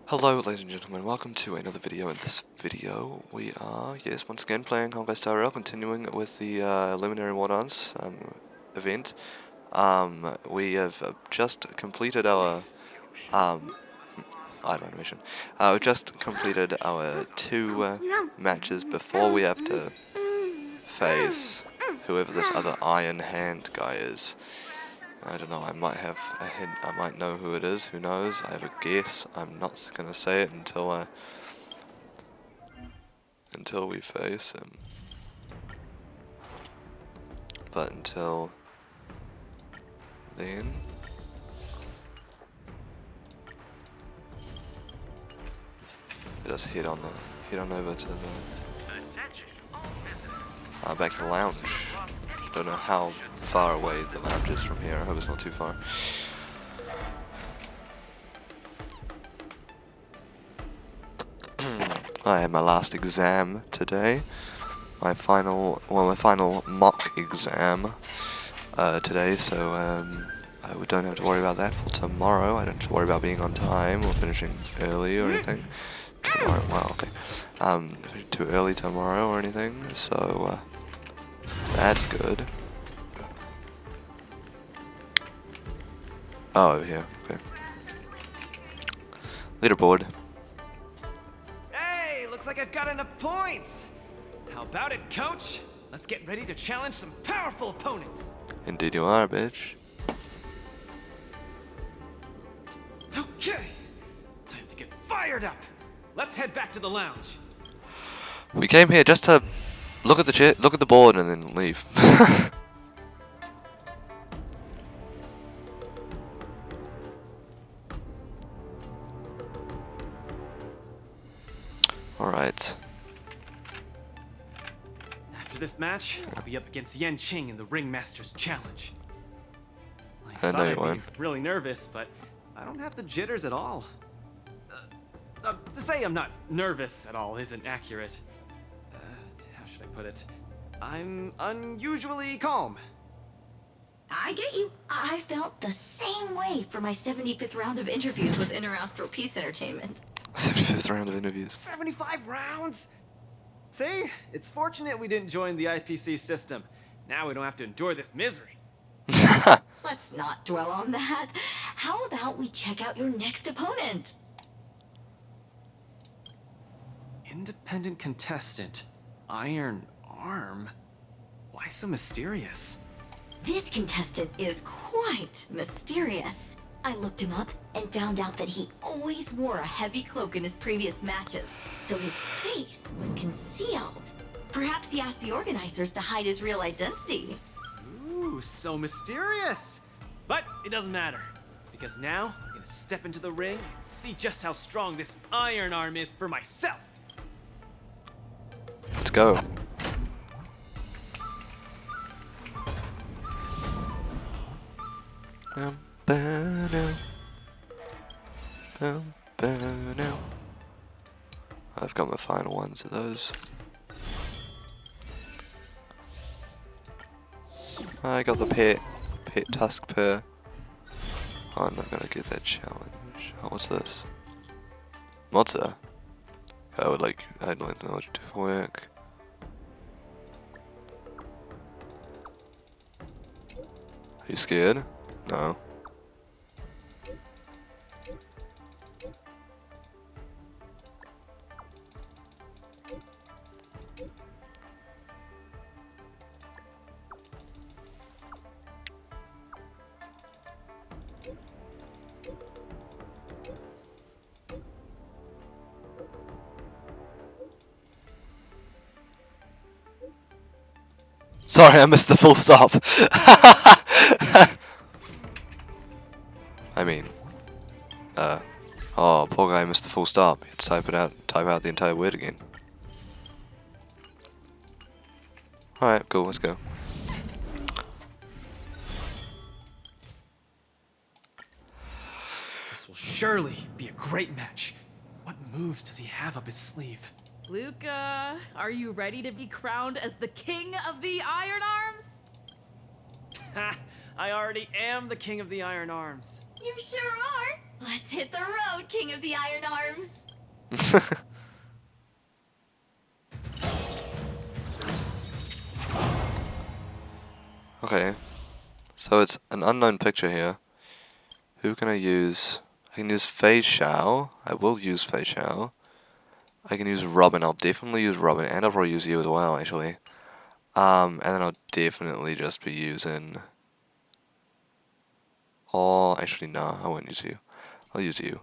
Hello ladies and gentlemen, welcome to another video. In this video we are, once again playing Honkai Star Rail, continuing with the Luminary Wardance event. We have just completed our island mission. We've just completed our two matches before we have to face whoever this other Iron Hand guy is. I don't know, I might have a hint, I might know who it is, who knows, I have a guess. I'm not gonna say it until we face him. But until then, let us head on over to the back to the lounge. Don't know how far away the lounge is from here. I hope it's not too far. I had my last exam today. My final mock exam today, so I don't have to worry about that for tomorrow. I don't have to worry about being on time or finishing early or anything. Tomorrow, well, okay. Too early tomorrow or anything, so that's good. Oh, over here, okay. Leaderboard. Hey, looks like I've got enough points! How about it, coach? Let's get ready to challenge some powerful opponents! Indeed you are, bitch. Okay, time to get fired up! Let's head back to the lounge. We came here just to look at the board and then leave. Alright. After this match, I'll be up against Yen Qing in the Ringmaster's Challenge. I I thought know you I'd won't. be really nervous, but I don't have the jitters at all. To say I'm not nervous at all isn't accurate. How should I put it? I'm unusually calm. I get you. I felt the same way for my 75th round of interviews with Interastral Peace Entertainment. 75th round of interviews. 75 rounds? See? It's fortunate we didn't join the IPC system. Now we don't have to endure this misery. Let's not dwell on that. How about we check out your next opponent? Independent contestant. Iron Arm? Why so mysterious? This contestant is quite mysterious. I looked him up and found out that he always wore a heavy cloak in his previous matches, so his face was concealed. Perhaps he asked the organizers to hide his real identity. Ooh, so mysterious! But it doesn't matter, because now I'm gonna step into the ring and see just how strong this Iron Arm is for myself! Let's go. I've got my final ones of those. I got the pet tusk pair. Oh, I'm not gonna get that challenge. Oh, what's this? Mozza. I'd like to know what to do for work. Are you scared? No. Sorry, I missed the full stop. I mean, oh, poor guy missed the full stop. He had to type out the entire word again. Alright, cool, let's go. This will surely be a great match. What moves does he have up his sleeve? Luca, are you ready to be crowned as the king of the Iron Arms? Ha! I already am the king of the Iron Arms. You sure are. Let's hit the road, King of the Iron Arms. Okay, so it's an unknown picture here. Who can I use? I can use Fei Xiao. I will use Fei Xiao. I can use Robin. I'll definitely use Robin, and I'll probably use you as well, actually. And then I'll definitely just be using... Oh, actually, no, I won't use you. I'll use you.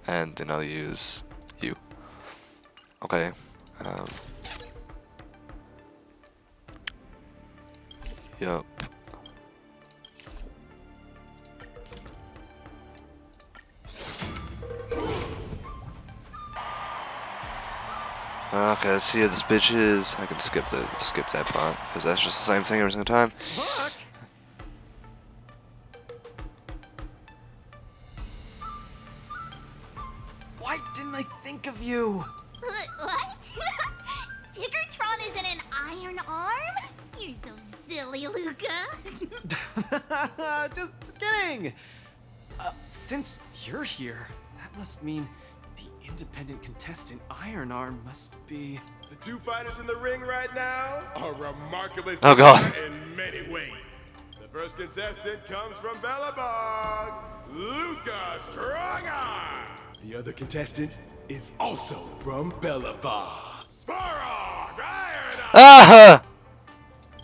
And then I'll use you. Okay. Yup. Okay, let's see who this bitch is. I can skip that part because that's just the same thing every single time. Look! Why didn't I think of you? What? Tiggertron isn't an iron arm? You're so silly, Luca. just kidding. Since you're here, that must mean the independent contestant Iron Arm must be. The two fighters in the ring right now are remarkably Oh, God. similar in many ways. The first contestant comes from Bellabog, Luca Strongarm. The other contestant is also from Bellabog, Sparrog Iron Arm. Ah!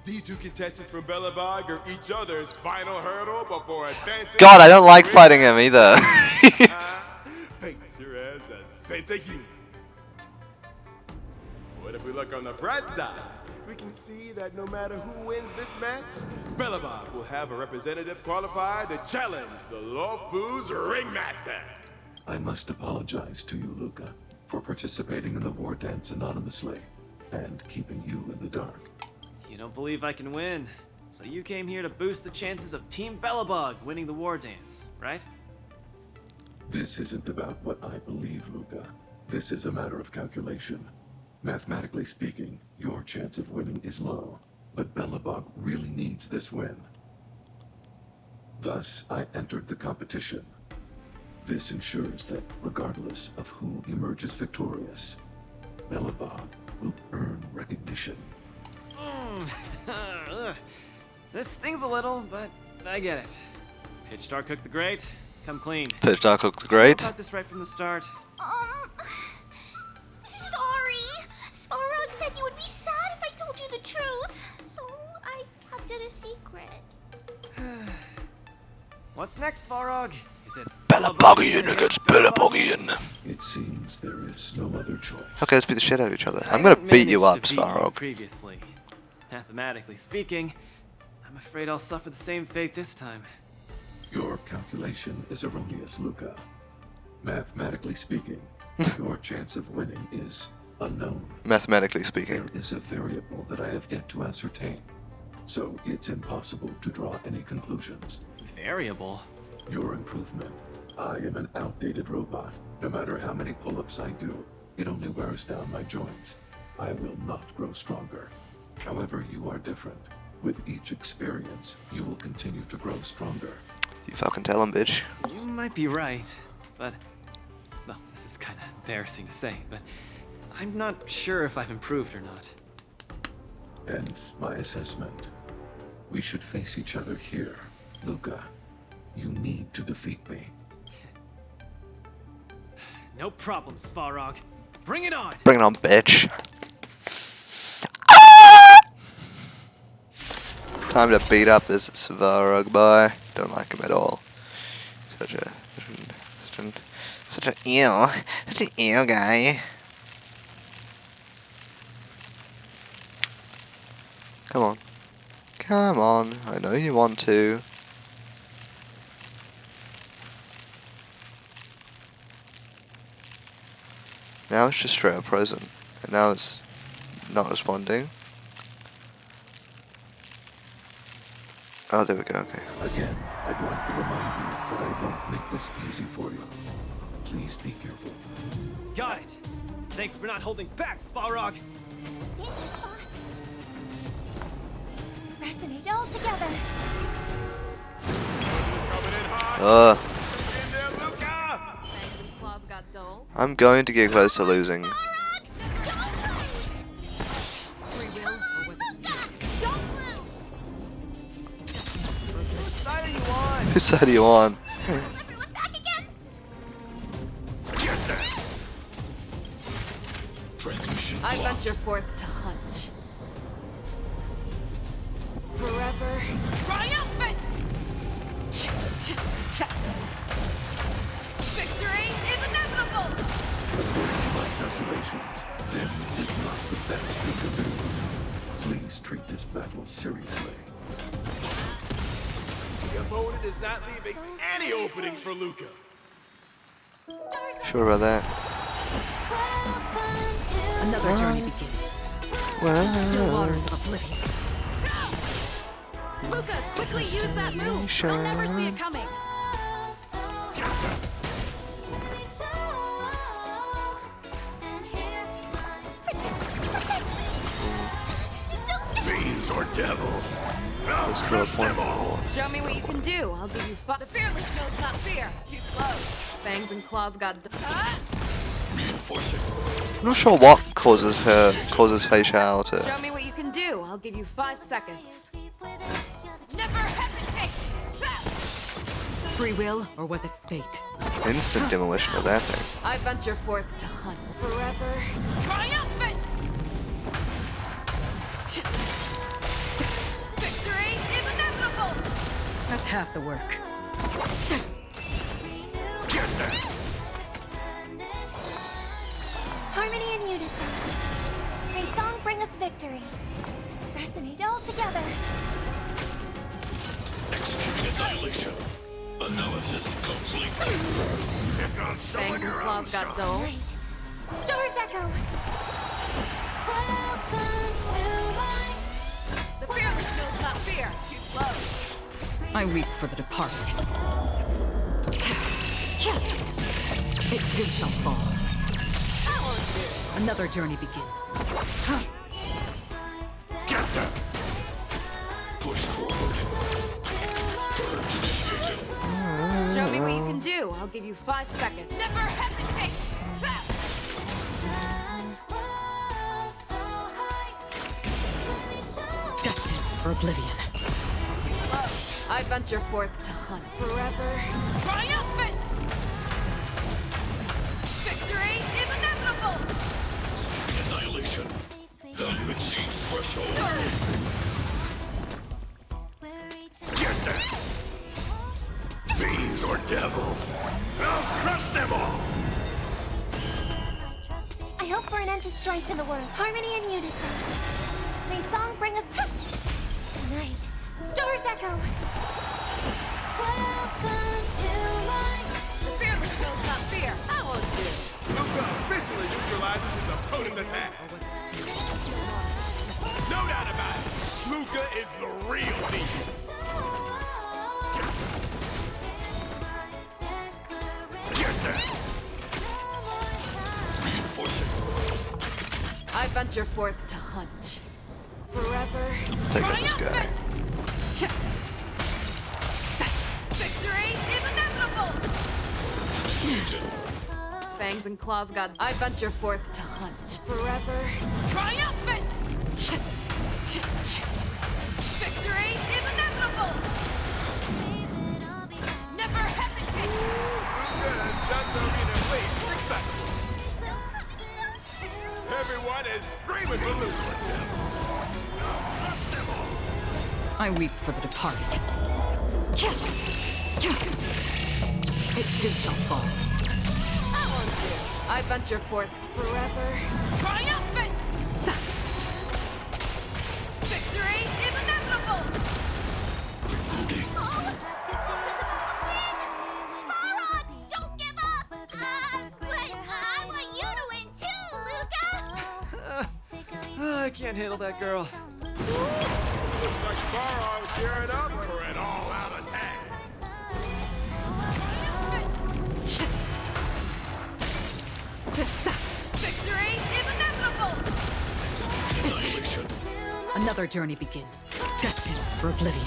These two contestants from Bellabog are each other's final hurdle before advancing. God, I don't like fighting him either. Fate sure has a sense of humor. But if we look on the bright side, we can see that no matter who wins this match, Bellabog will have a representative qualified to challenge the Lawfu's ringmaster. I must apologize to you, Luca, for participating in the Wardance anonymously and keeping you in the dark. You don't believe I can win, so you came here to boost the chances of Team Bellabog winning the War Dance, right? This isn't about what I believe, Luca. This is a matter of calculation. Mathematically speaking, your chance of winning is low, but Bellabog really needs this win. Thus, I entered the competition. This ensures that, regardless of who emerges victorious, Bellabog will earn recognition. This stings a little, but I get it. Pitch Dark Cook the Great, come clean. Pitch Dark Cook the Great. I got this right from the start. Sorry. Sparrog said you would be sad if I told you the truth, so I kept it a secret. What's next, Farog? Is it Bellabogian against Bellabogian. It seems there is no other choice. Okay, let's beat the shit out of each other. I I'm gonna haven't beat you managed up, to beat you Svarog. previously. Mathematically speaking, I'm afraid I'll suffer the same fate this time. Your calculation is erroneous, Luca. Mathematically speaking, your chance of winning is unknown. Mathematically speaking. There is a variable that I have yet to ascertain, so it's impossible to draw any conclusions. Variable? Your improvement. I am an outdated robot. No matter how many pull-ups I do, it only wears down my joints. I will not grow stronger. However, you are different. With each experience, you will continue to grow stronger. You fucking tell him, bitch. You might be right, but... Well, this is kind of embarrassing to say, but... I'm not sure if I've improved or not. Hence my assessment. We should face each other here, Luca. You need to defeat me. No problem, Svarog. Bring it on! Bring it on, bitch. Time to beat up this Svarog boy. Don't like him at all. Such an ill guy. Come on. Come on. I know you want to. Now it's just straight up frozen. And now it's not responding. Oh, there we go, okay. Again, I'd like to remind you that I won't make this easy for you. Please be careful. Got it! Thanks for not holding back, Svarog! Danger spots. Resonate all together. Coming in hot. In there, Luca. I'm going to get close to losing. Free will, or was it fate? Don't lose! Whose side are you on? Whose side are you on? Everyone back again! Transmission I blocked. venture forth to hunt. Forever triumphant! Victory is inevitable! Congratulations. This is not the best you can do. Please treat this battle seriously. The opponent is not leaving any openings for Luca. Sure about that? Another journey begins. Still Well, waters of oblivion. Luca, quickly use that move. They'll never see it coming. Fiends or devils. let's go up one more. Show me what you can do. I'll give you The fearless knows not fear. Too slow. Fangs and claws got Reinforcing. I'm not sure what causes Facial to. Show me what you can do. I'll give you 5 seconds. Never hesitate. Free will, or was it fate? Instant demolition of that thing. I venture forth to hunt. Forever triumphant! Victory is inevitable! That's half the work. Harmony and unison. May song bring us victory. Resonate all together. Executing annihilation. Analysis complete. Pick on Fangs someone and your own claws got dull. Right. Stars echo. Welcome to The fearless knows not fear. Too slow. I weep for the departed. It too shall fall. Another journey begins. Get them. Push forward. Purge initiated. Show me what you can do. I'll give you 5 seconds. Never hesitate. Destined for oblivion. I venture forth to hunt. Forever triumphant! Victory is inevitable! Executing annihilation. Value exceeds threshold. Get them. Fiends or devils. I'll crush them all. I hope for an end to strife in the world. Harmony and unison. May song bring us tonight. Stars echo. Welcome to The fearless knows not fear. I won't do. Luca officially neutralizes his opponent's attack. No doubt about it. Luca is the real deal. Get them. Reinforcing. I venture forth to hunt. Forever Take out this guy. triumphant! Victory is inevitable! Initiated. Fangs and claws got. I venture forth to hunt. Forever triumphant! Victory is inevitable! Never hesitate! Everyone is screaming for Luca. I weep for the departed. It too shall fall. I venture forth forever triumphant! Victory is inevitable! Sparrow, don't give up! But I want you to win too, Luca! I can't handle that girl. Looks like Sparrow is gearing up for an all-out attack. Victory is inevitable! Annihilation. Another journey begins. Destined for oblivion.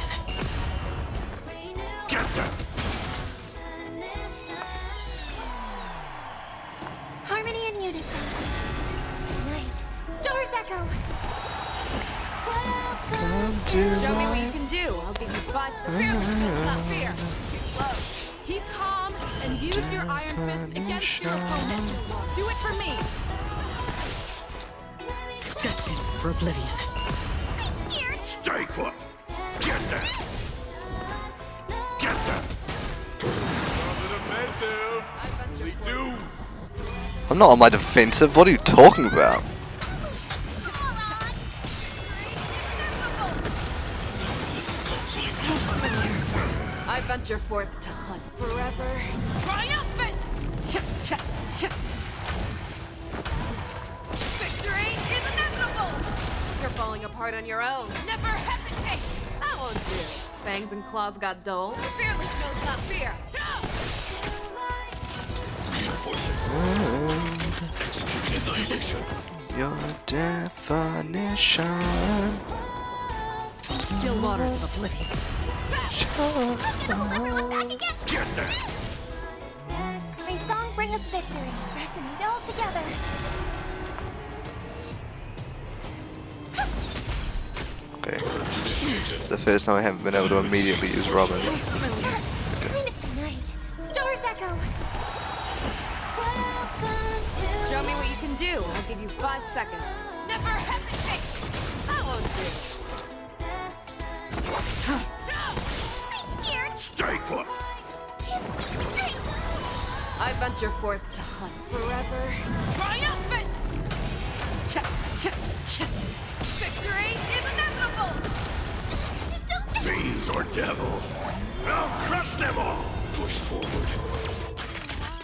Get them. Show me what you can do. I'll give you 5 seconds. The fearless will not fear. Too slow. Keep calm and use your iron fist against your opponent. Do it for me. Destined for oblivion. Stay put! Get that! Get that! Defensive! We do! I'm not on my defensive. What are you talking about? I venture forth to hunt forever. Triumphant! Victory is inevitable! You're falling apart on your own. Never hesitate! That won't do. Fangs and claws got dull. The fearless knows not fear. Executing annihilation. Your definition. Still waters of oblivion. Get that! May song bring us victory. Resonate all together. Okay. It's the first time I haven't been able to immediately use Robin. Kind of tonight. Stars echo. Show me what you can do. I'll give you 5 seconds. Never hesitate! That won't do. Stay put! I venture forth to hunt forever. Triumphant! Victory is inevitable! Fiends or devils! I'll crush them all! Push forward.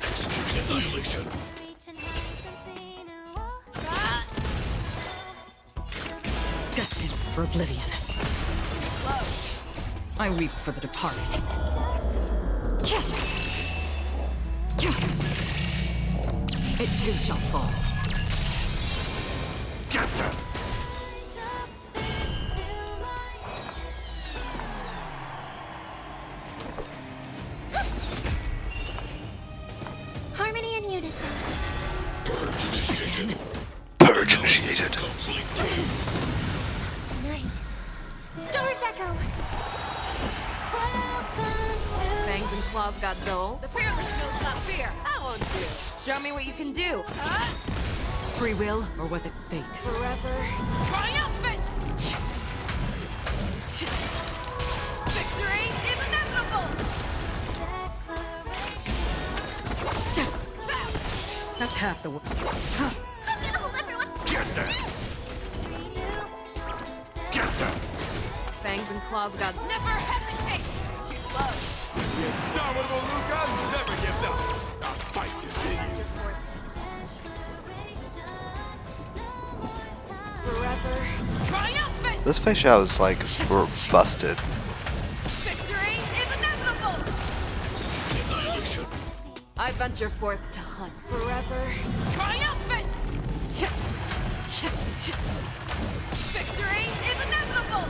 Executing annihilation. Destined for oblivion. I weep for the departed. It too shall fall. Get them! Harmony and unison. Purge initiated. Purge initiated. Tonight. Stars echo. Fangs and claws got dull. The fearless knows not fear. That won't do. Show me what you can do. Free will, or was it fate? Forever. Triumphant! Victory is inevitable! That's half the work. Get them! Get them! Fangs and claws got never hesitate! Too slow. The indomitable Luca never gives up! The fight continues! Forever. Triumphant! This facial is like busted. Victory is inevitable! Annihilation. I venture forth to hunt forever. Triumphant! Victory is inevitable!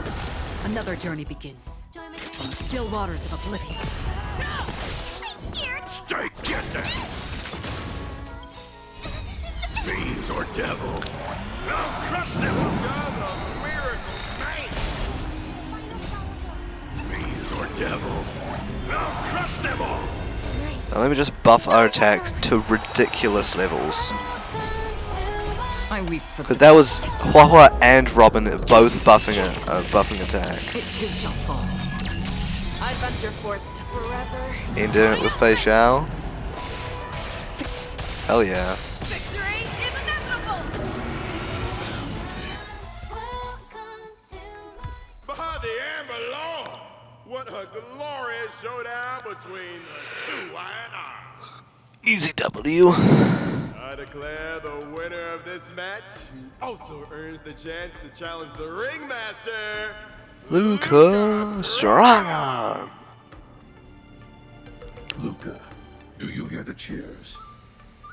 Another journey begins. Still waters of oblivion. Stay, get them! Fiends or devils! I'll crush them! You're the miracle man! Fiends or devils! I'll crush them all! Now let me just buff our attack to ridiculous levels. I weep for the Because that was Hua and Robin both buffing attack. It too shall fall. I venture forth to forever. Ending it with facial. Hell yeah. Victory is inevitable! By the Amber Law! What a glorious showdown between the two iron arms! Easy W. I declare the winner of this match also earns the chance to challenge the ringmaster, Luca Strongarm. Luca, do you hear the cheers?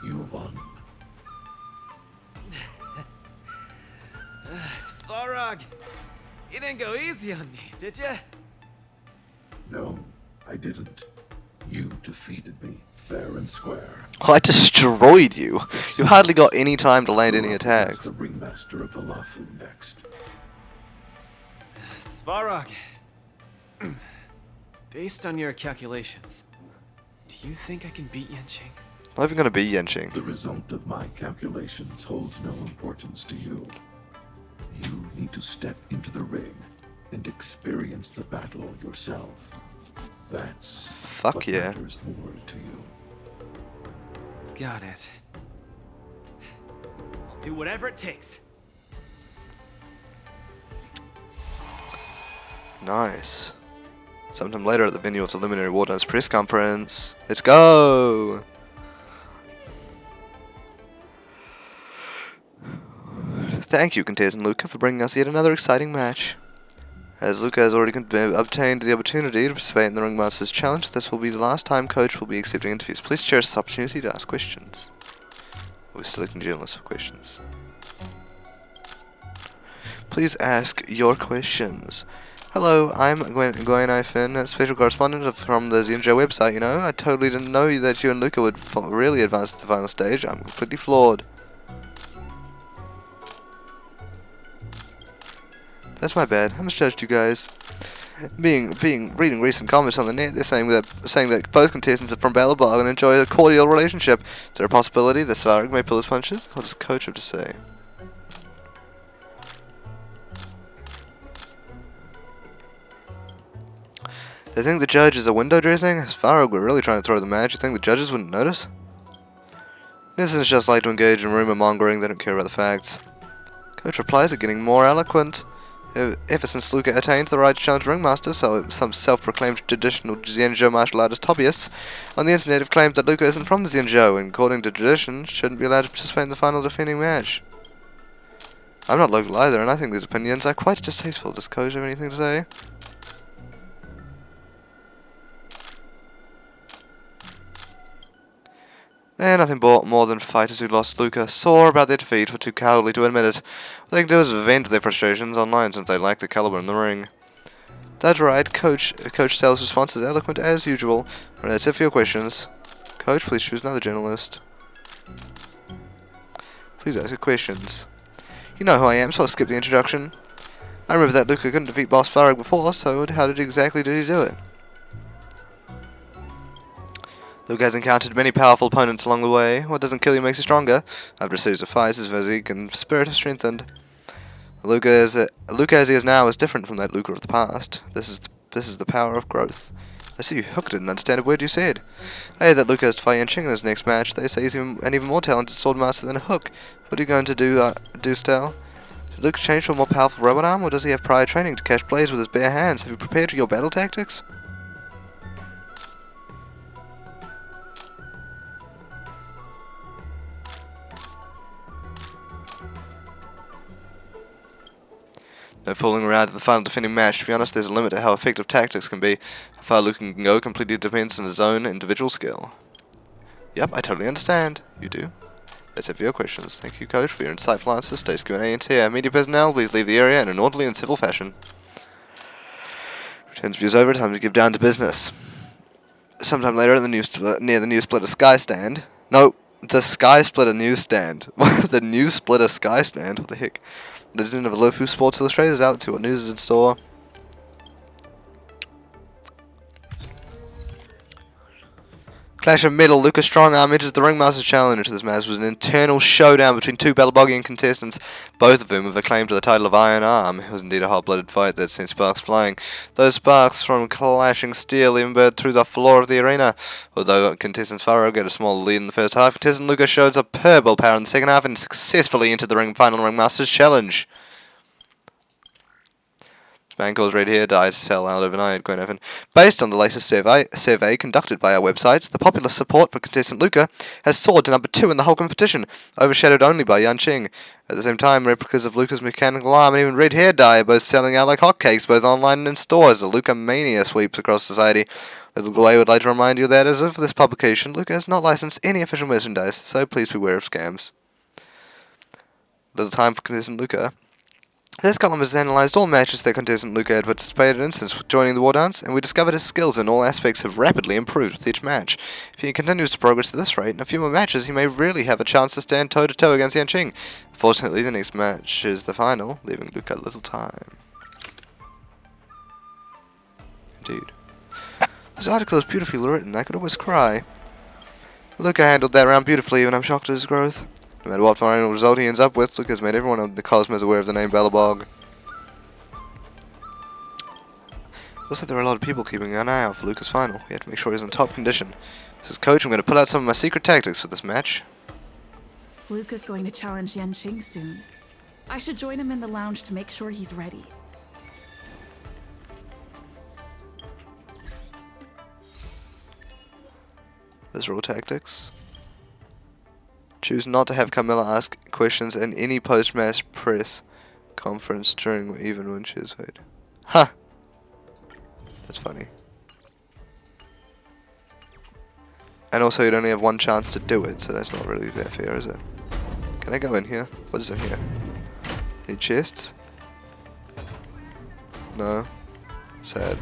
You won. Svarog, you didn't go easy on me, did you? No, I didn't. You defeated me, fair and square. Oh, I destroyed you. You hardly got any time to land any You're up attacks. against the ringmaster of Valafu next. Svarog, based on your calculations, do you think I can beat Yanqing? Not even gonna be Yanqing. The result of my calculations holds no importance to you. You need to step into the ring and experience the battle yourself. That's Fuck what yeah. matters more to you. Got it. I'll do whatever it takes. Nice. Sometime later at the venue of the Luminary Wardance press conference. Let's go! Thank you, contestant Luca, for bringing us yet another exciting match. As Luca has already obtained the opportunity to participate in the Ringmasters Challenge, this will be the last time Coach will be accepting interviews. Please cherish this opportunity to ask questions. We're selecting journalists for questions. Please ask your questions. Hello, I'm Gwen Finn, special correspondent from the ZNJ website, you know. I totally didn't know that you and Luca would really advance to the final stage. I'm completely floored. That's my bad. I misjudged you guys. Reading recent comments on the net, they're saying that both contestants are from Balabog and enjoy a cordial relationship. Is there a possibility that Svarog may pull his punches? What does Coach have to say? They think the judges are window dressing? If Svarog were really trying to throw the match, you think the judges wouldn't notice? Citizens just like to engage in rumor mongering, they don't care about the facts. Coach replies are getting more eloquent. Ever since Luca attained the right to challenge Ringmaster, so some self-proclaimed traditional Xianzhou martial artist hobbyists on the internet have claimed that Luca isn't from the Xianzhou and, according to tradition, shouldn't be allowed to participate in the final defending match. I'm not local either, and I think these opinions are quite distasteful. Does Coach have anything to say? They're nothing more than fighters who lost Luca, sore about their defeat, but too cowardly to admit it. What they can do is vent their frustrations online since they lack the caliber in the ring. That's right, Coach Cell's response is eloquent as usual. That's it for your questions. Coach, please choose another journalist. Please ask your questions. You know who I am, so I'll skip the introduction. I remember that Luca couldn't defeat Boss Farag before, so how exactly did he do it? Luca has encountered many powerful opponents along the way. What doesn't kill you makes you stronger. After a series of fights, his physique and spirit have strengthened. Luca as he is now is different from that Luca of the past. This is the power of growth. I see you hooked didn't understand a word you said. I heard that Luca has to fight Yanqing in his next match. They say he's an even more talented swordmaster than a Hook. What are you going to do, Stel? Did Luca change to a more powerful robot arm, or does he have prior training to catch blades with his bare hands? Have you prepared for your battle tactics? No fooling around in the final defending match. To be honest, there's a limit to how effective tactics can be. How far Luke can go completely depends on his own individual skill. Yep, I totally understand. You do? That's it for your questions. Thank you, Coach, for your insightful answers. Today's Q&A ends here. Media personnel, please leave the area in an orderly and civil fashion. Interview's over. Time to get down to business. Sometime later, at the near the New Splitter Sky Stand. No, the Sky Splitter Newsstand. The New Splitter Sky Stand. What the heck? The edition of Alofu Sports Illustrated is out to what news is in store. Clash of Metal, Lucas Strongarm enters the Ringmaster Challenge. This match was an internal showdown between two Balabogian contestants, both of whom have acclaimed to the title of Iron Arm. It was indeed a hot-blooded fight that sent sparks flying. Those sparks from clashing steel even burned through the floor of the arena. Although contestant Farrow get a small lead in the first half, contestant Lucas showed superb willpower in the second half and successfully entered the final Ringmasters Challenge. Man calls red hair died to sell out overnight, Gwen. Based on the latest survey conducted by our website, the popular support for contestant Luca has soared to number 2 in the whole competition, overshadowed only by Yanqing. At the same time, replicas of Luca's mechanical arm and even red hair dye are both selling out like hotcakes, both online and in stores. The Luca mania sweeps across society. Little Gway would like to remind you that, as of this publication, Luca has not licensed any official merchandise, so please beware of scams. Little time for contestant Luca. This column has analysed all matches that contestant Luca had participated in since joining the Wardance, and we discovered his skills in all aspects have rapidly improved with each match. If he continues to progress at this rate, in a few more matches he may really have a chance to stand toe-to-toe against Yanqing. Fortunately, the next match is the final, leaving Luca little time. Indeed. This article is beautifully written. I could always cry. Luca handled that round beautifully, and I'm shocked at his growth. No matter what final result he ends up with, Luca's made everyone in the cosmos aware of the name Belobog. Looks like there are a lot of people keeping an eye out for Luca's final. We have to make sure he's in top condition. This is Coach. I'm going to pull out some of my secret tactics for this match. Luca's going to challenge Yanqing soon. I should join him in the lounge to make sure he's ready. Visceral tactics. Choose not to have Carmilla ask questions in any post-match press conference during even when she is paid. Huh. That's funny. And also you'd only have one chance to do it, so that's not really that fair, is it? Can I go in here? What is in here? Any chests? No. Sad.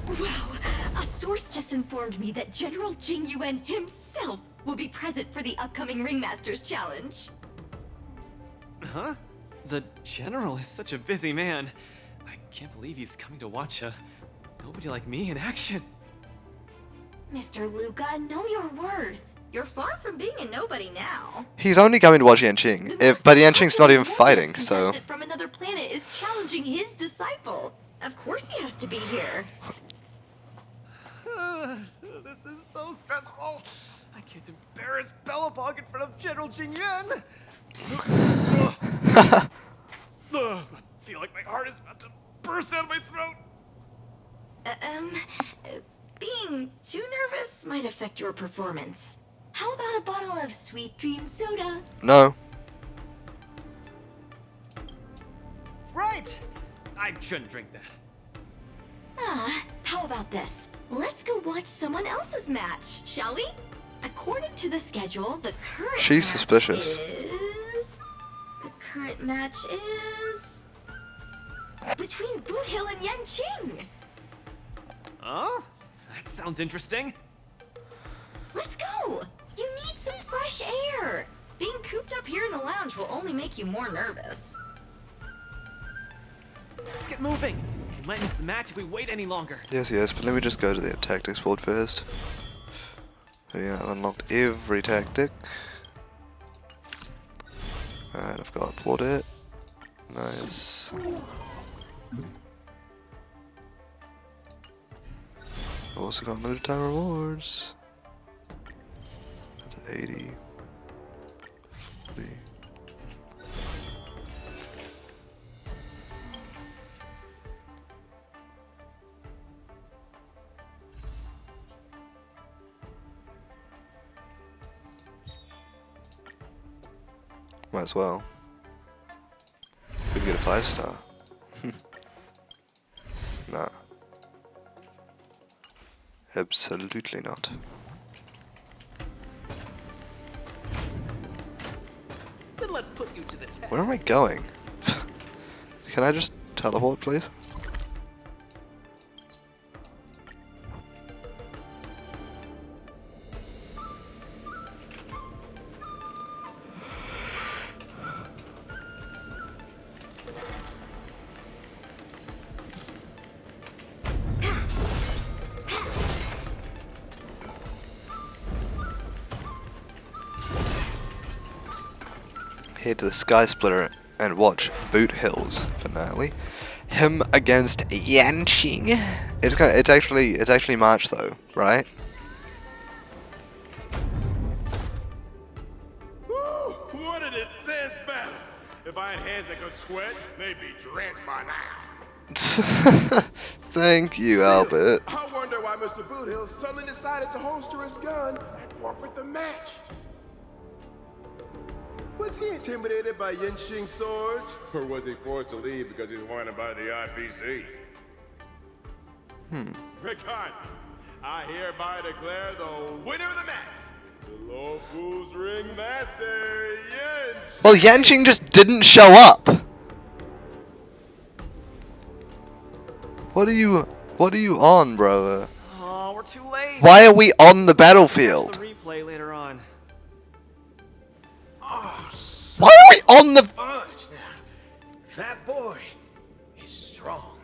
Wow, a source just informed me that General Jing Yuan himself will be present for the upcoming Ringmasters Challenge. Huh? The General is such a busy man. I can't believe he's coming to watch a nobody like me in action. Mr. Luca, know your worth. You're far from being a nobody now. He's only going to watch Yanqing, but Yanqing's not even fighting, so... contestant from another planet is challenging his disciple. Of course he has to be here. This is so stressful. I can't embarrass Belobog in front of General Jing Yuan. I feel like my heart is about to burst out of my throat. Being too nervous might affect your performance. How about a bottle of Sweet Dream soda? No. Right! I shouldn't drink that. How about this? Let's go watch someone else's match, shall we? According to the schedule, the current She's match suspicious. The current match is... between Boot Hill and Yanqing. Huh? That sounds interesting. Let's go! You need some fresh air! Being cooped up here in the lounge will only make you more nervous. Let's get moving. We might miss the match if we wait any longer. Yes, but let me just go to the tactics board first. So yeah, I've unlocked every tactic. And I've got Plaudit. Nice. I've also got limited time rewards. That's 80. 40. Might as well. Could get a 5-star. Nah. Absolutely not. Then let's put you to the test. Where am I going? Can I just teleport, please? Head to the Sky Splitter and watch Boot Hill's finale. Him against Yanqing. It's actually March though, right? Woo! What an intense battle! If I had hands that could sweat, they'd be drenched by now. Thank you, Albert. I wonder why Mr. Boothill suddenly decided to holster his gun and forfeit the match. Was he intimidated by Yanqing's swords? Or was he forced to leave because he's wanted by the IPC? Regardless, I hereby declare the winner of the match, the locals ringmaster, Yanqing! Well, Yanqing just didn't show up. What are you on, brother? Oh, we're too late. Why are we on the Watch battlefield? the replay later on. Oh, Why are we on the... Fudge now. That boy is strong.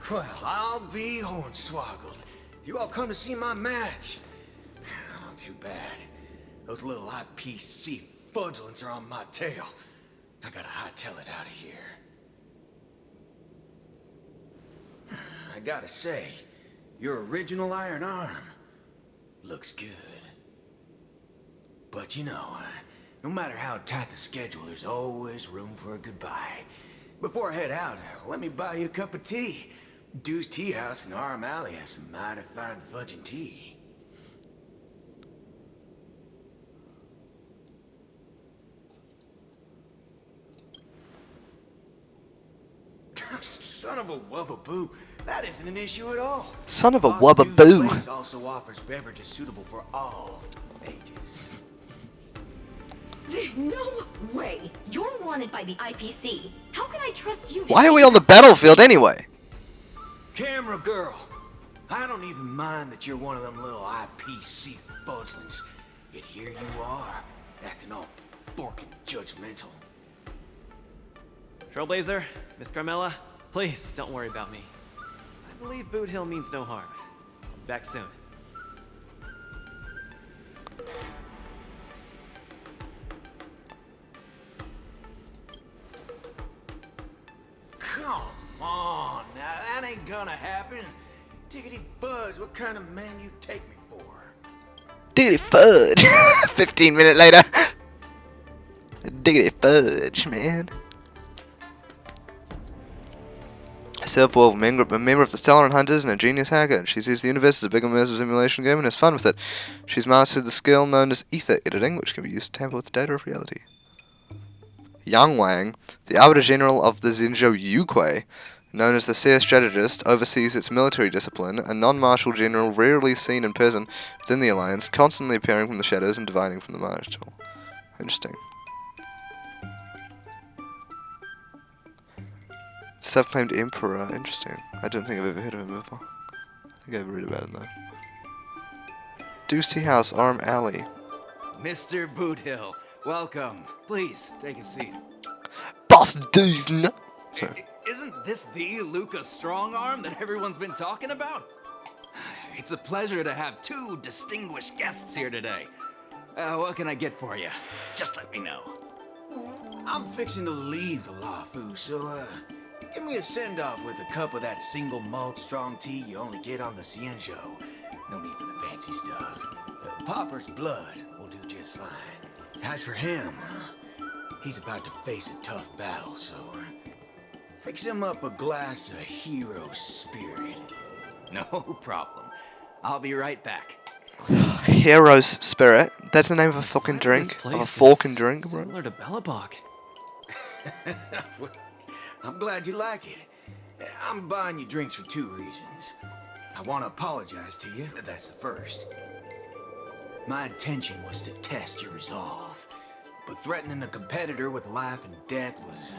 Well, I'll be hornswoggled. You all come to see my match. Oh, too bad. Those little IPC fudgelings are on my tail. I gotta hightail it out of here. I gotta say, your original iron arm looks good. But you know, no matter how tight the schedule, there's always room for a goodbye. Before I head out, let me buy you a cup of tea. Dew's Tea House in Arm Alley has some mighty fine fudging tea. Son of a wubbaboo. That isn't an issue at all. Son of a Boss Dew's wubbaboo. place also offers beverages suitable for all ages. No way! You're wanted by the IPC. How can I trust you to Why are we do on the that? battlefield anyway? Camera girl, I don't even mind that you're one of them little IPC fudglings. Yet here you are, acting all forking judgmental. Trailblazer, Miss Carmella, please don't worry about me. I believe Boot Hill means no harm. I'll be back soon. Come on, now that ain't gonna happen. Diggity fudge, what kind of man you take me for? Diggity fudge. 15 minutes later. Diggity fudge, man. Herself, a member of the Stellar Hunters and a genius hacker. She sees the universe as a big immersive simulation game and has fun with it. She's mastered the skill known as ether editing, which can be used to tamper with the data of reality. Yang Wang, the Arbiter General of the Zinzhou Yukwei, known as the Seer Strategist, oversees its military discipline, a non-martial general rarely seen in person within the Alliance, constantly appearing from the shadows and dividing from the martial. Interesting. Self-claimed Emperor, interesting. I don't think I've ever heard of him before. I think I've read about him though. Dew's Tea House, Arm Alley. Mr. Boothill, welcome. Please, take a seat. Boss Dew's no. Sorry. Isn't this the Luca Strongarm that everyone's been talking about? It's a pleasure to have two distinguished guests here today. What can I get for you? Just let me know. I'm fixing to leave the Lafu, so give me a send-off with a cup of that single malt strong tea you only get on the Cienzo. No need for the fancy stuff. Popper's blood will do just fine. As for him, he's about to face a tough battle, so fix him up a glass of hero spirit. No problem. I'll be right back. Hero's Spirit. That's the name of a fucking drink. This Of a place fork is and drink, bro. Similar to Bellabog. I'm glad you like it. I'm buying you drinks for two reasons. I want to apologize to you, that's the first. My intention was to test your resolve, but threatening a competitor with life and death was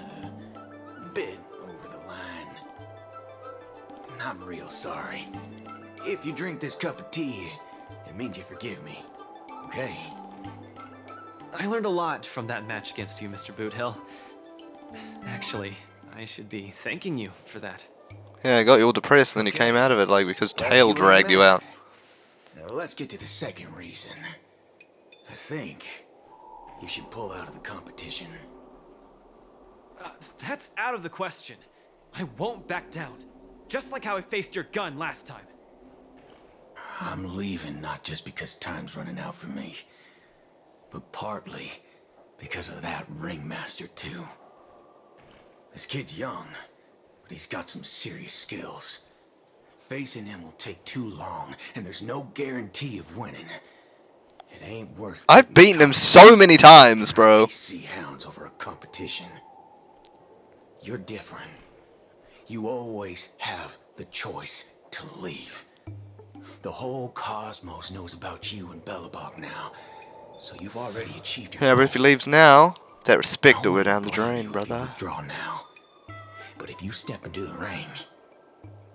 a bit over the line. I'm real sorry. If you drink this cup of tea, it means you forgive me, okay? I learned a lot from that match against you, Mr. Boothill. Actually, I should be thanking you for that. Yeah, I got you all depressed and then you came out of it like because Tail dragged you out. Now let's get to the second reason. I think you should pull out of the competition. That's out of the question. I won't back down. Just like how I faced your gun last time. I'm leaving not just because time's running out for me, but partly because of that ringmaster too. This kid's young, but he's got some serious skills. Facing him will take too long, and there's no guarantee of winning. It ain't worth. I've beaten him so many times, bro. See hounds over a competition. You're different. You always have the choice to leave. The whole cosmos knows about you and Bellabog now, so you've already achieved your Yeah, but if he leaves now, that respect will goal. go down the I won't drain, blame you if you brother. withdraw now. But if you step into the ring,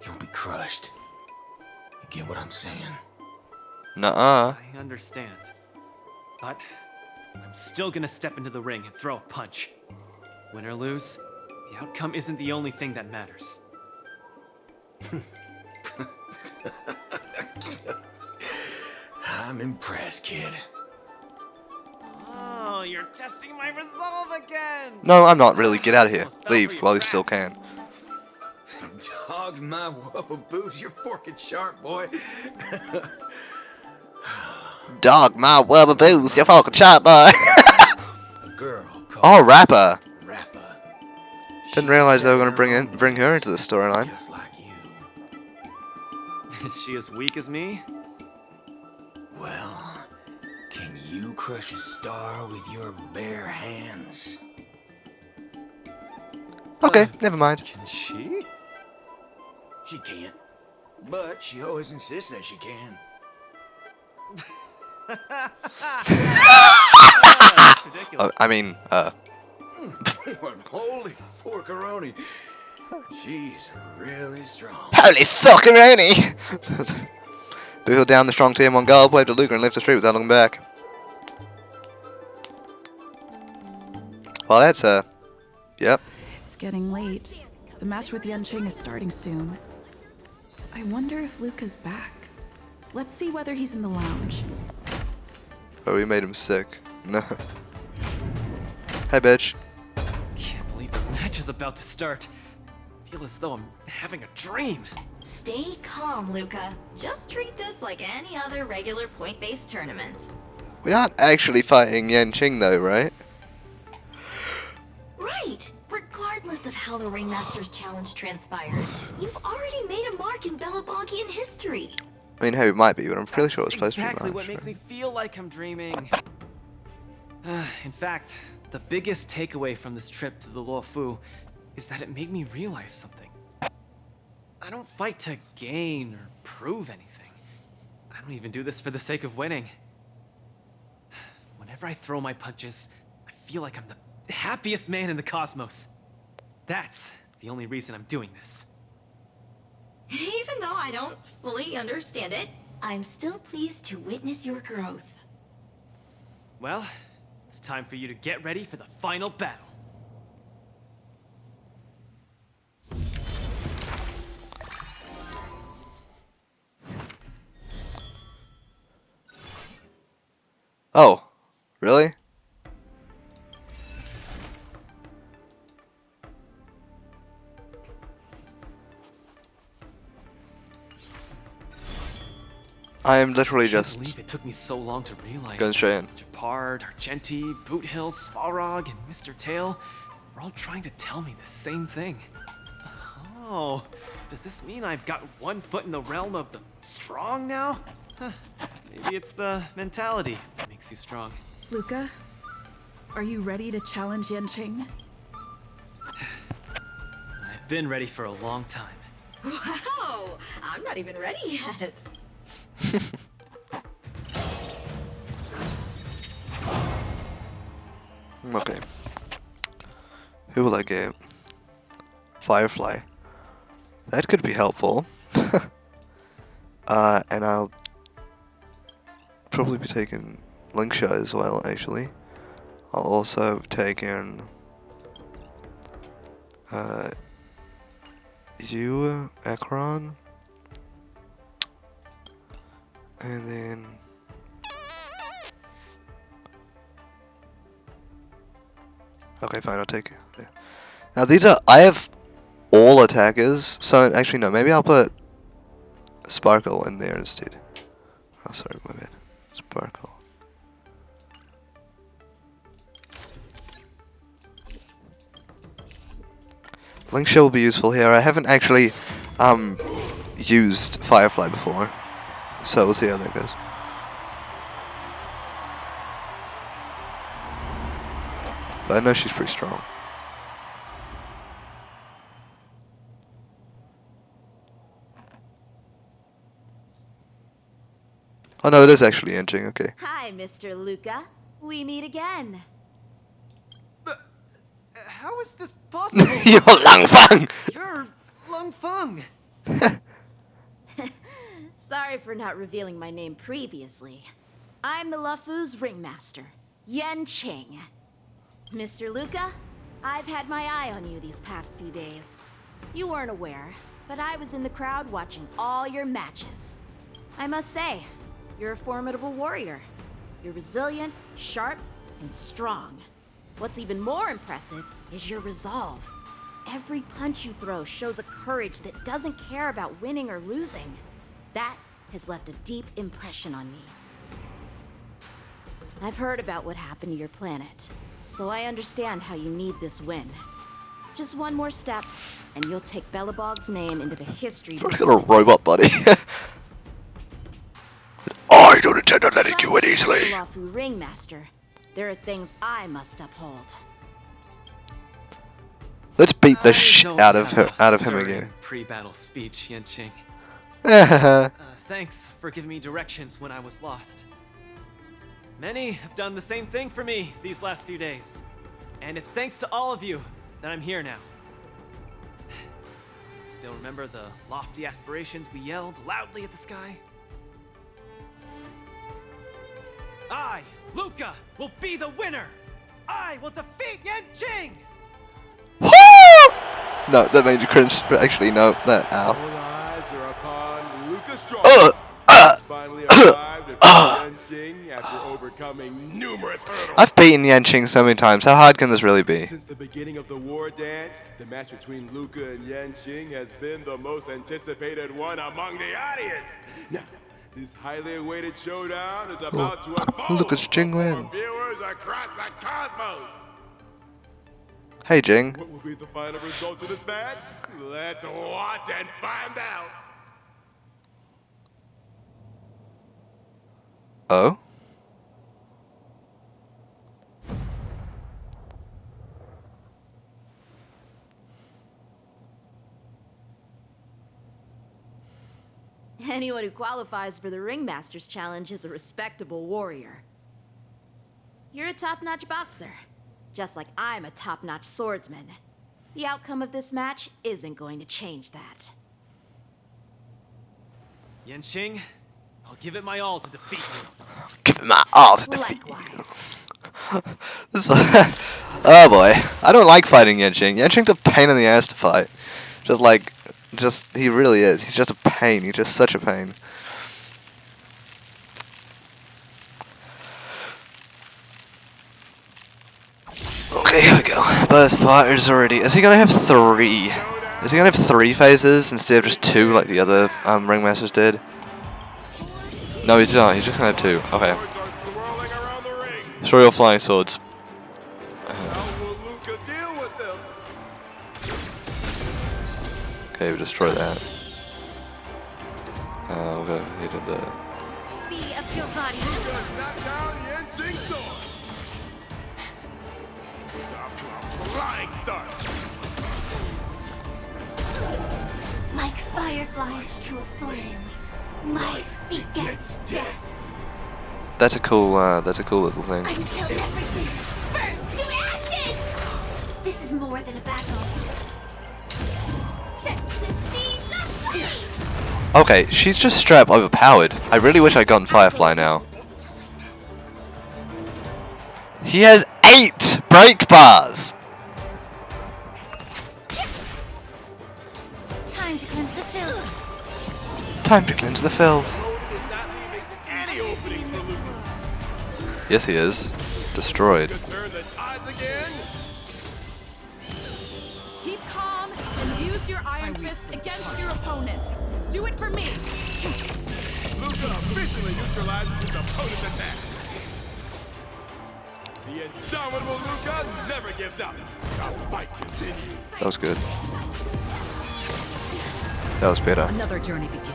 you'll be crushed. You get what I'm saying? Nuh-uh. I understand. But I'm still gonna step into the ring and throw a punch. Win or lose, the outcome isn't the only thing that matters. I'm impressed, kid. Oh, you're testing my resolve again! No, I'm not really. Get out of here. Leave while you still can. Dog my whoa-boos, you're forking sharp, boy. Dog, my rubber boots, you fucking shot, boy. A girl called Oh, rapper. Rappa. Didn't realize they were gonna bring her into the storyline. Just like you. Is she as weak as me? Well, can you crush a star with your bare hands? Okay, never mind. Can she? She can't. But she always insists that she can. That's ridiculous. I mean, Holy forkaroni. She's really strong. holy fucking Rooney! Boo down the strong team on goal, waved to Luger and left the street without looking back. Well, that's yep. It's getting late. The match with Yanqing is starting soon. I wonder if Luca's back. Let's see whether he's in the lounge. Oh, we made him sick. No. Hey, bitch. Can't believe the match is about to start. Feel as though I'm having a dream. Stay calm, Luca. Just treat this like any other regular point-based tournament. We aren't actually fighting Yanqing though, right? Right! Regardless of how the Ringmaster's Challenge transpires, you've already made a mark in Belabogian history. I mean, hey, it might be, but I'm fairly sure it's supposed exactly to be what March, makes me right? feel like I'm dreaming. In fact, the biggest takeaway from this trip to the Luofu is that it made me realize something. I don't fight to gain or prove anything. I don't even do this for the sake of winning. Whenever I throw my punches, I feel like I'm the happiest man in the cosmos. That's the only reason I'm doing this. Even though I don't fully understand it, I'm still pleased to witness your growth. Well, it's time for you to get ready for the final battle. Oh, really? I am literally I can't just believe it took me so long to realize going straight in. Japard, Argenti, Boot Hill, Svarog, and Mr. Tail are all trying to tell me the same thing. Oh, does this mean I've got one foot in the realm of the strong now? Huh, maybe it's the mentality that makes you strong. Luca, are you ready to challenge Yanqing? I've been ready for a long time. Wow! I'm not even ready yet. Okay. Who will I get? Firefly. That could be helpful. And I'll probably be taking Linkshot as well, actually. I'll also take in you, Akron. And then okay, fine, I'll take it. Yeah. Now these are I have all attackers, so actually no, maybe I'll put Sparkle in there instead. Oh sorry, my bad. Sparkle. Link Shell will be useful here. I haven't actually used Firefly before. So we'll see how that goes. But I know she's pretty strong. Oh no, it is actually inching, okay. Hi, Mr. Luca. We meet again. How is this possible? You're Lang Fang! You're Lung Feng! Sorry for not revealing my name previously. I'm the Luofu's ringmaster, Yanqing. Mr. Luca, I've had my eye on you these past few days. You weren't aware, but I was in the crowd watching all your matches. I must say, you're a formidable warrior. You're resilient, sharp, and strong. What's even more impressive is your resolve. Every punch you throw shows a courage that doesn't care about winning or losing. That has left a deep impression on me. I've heard about what happened to your planet, so I understand how you need this win. Just one more step, and you'll take Belobog's name into the history books. He's got a robot buddy. I don't intend on letting you win easily. Lafu Ringmaster, there are things I must uphold. Let's beat the I shit don't out of have her, a out of him stirring again. Pre-battle speech, Yanqing. Haha. Thanks for giving me directions when I was lost. Many have done the same thing for me these last few days. And it's thanks to all of you that I'm here now. Still remember the lofty aspirations we yelled loudly at the sky? I, Luca, will be the winner! I will defeat Yanqing! No, that made you cringe. Actually, no. That. All Ow. eyes are upon Lucas Strong. He's finally arrived at Yanqing after overcoming numerous hurdles. I've beaten Yanqing so many times. How hard can this really be? Since the beginning of the Wardance, the match between Luca and Yanqing has been the most anticipated one among the audience. Now, this highly awaited showdown is about to unfold Lucas Jing for win. viewers across the cosmos. Hey, Jing. What will be the final result of this match? Let's watch and find out. Oh? Anyone who qualifies for the Ringmaster's Challenge is a respectable warrior. You're a top-notch boxer, just like I'm a top-notch swordsman. The outcome of this match isn't going to change that. Yanqing, I'll give it my all to defeat you. Give it my all to defeat you. Likewise. This one. Oh boy. I don't like fighting Yanqing. Yanqing's a pain in the ass to fight. He really is. He's just a pain. He's just such a pain. Okay, here we go. Both fighters already. Is he gonna have 3? Is he gonna have 3 phases instead of just 2 like the other Ringmasters did? No, he's not. He's just gonna have 2. Okay. Swords are swirling around the ring. Destroy your flying swords. How will Luca deal with them? Okay, we destroy that. We'll go hit him there. Be a pure body. Luca knocked down Yanqing's sword. Flying start. Like fireflies to a flame, life begets death. That's a cool little thing. Until everything burns to ashes! This is more than a battle. Set the seas aflame! Okay, she's just straight up overpowered. I really wish I'd gotten Firefly now. This time. He has 8 break bars! Time to cleanse the filth. Time to cleanse the filth. Odin is not leaving any openings for Luca. Yes, he is. Destroyed. Luca turn the tides again. Keep calm and use your iron fist against your opponent. Do it for me. Luca officially neutralizes his opponent's attack. The indomitable Luca never gives up. The fight continues. That was good. That was better. Another journey begins.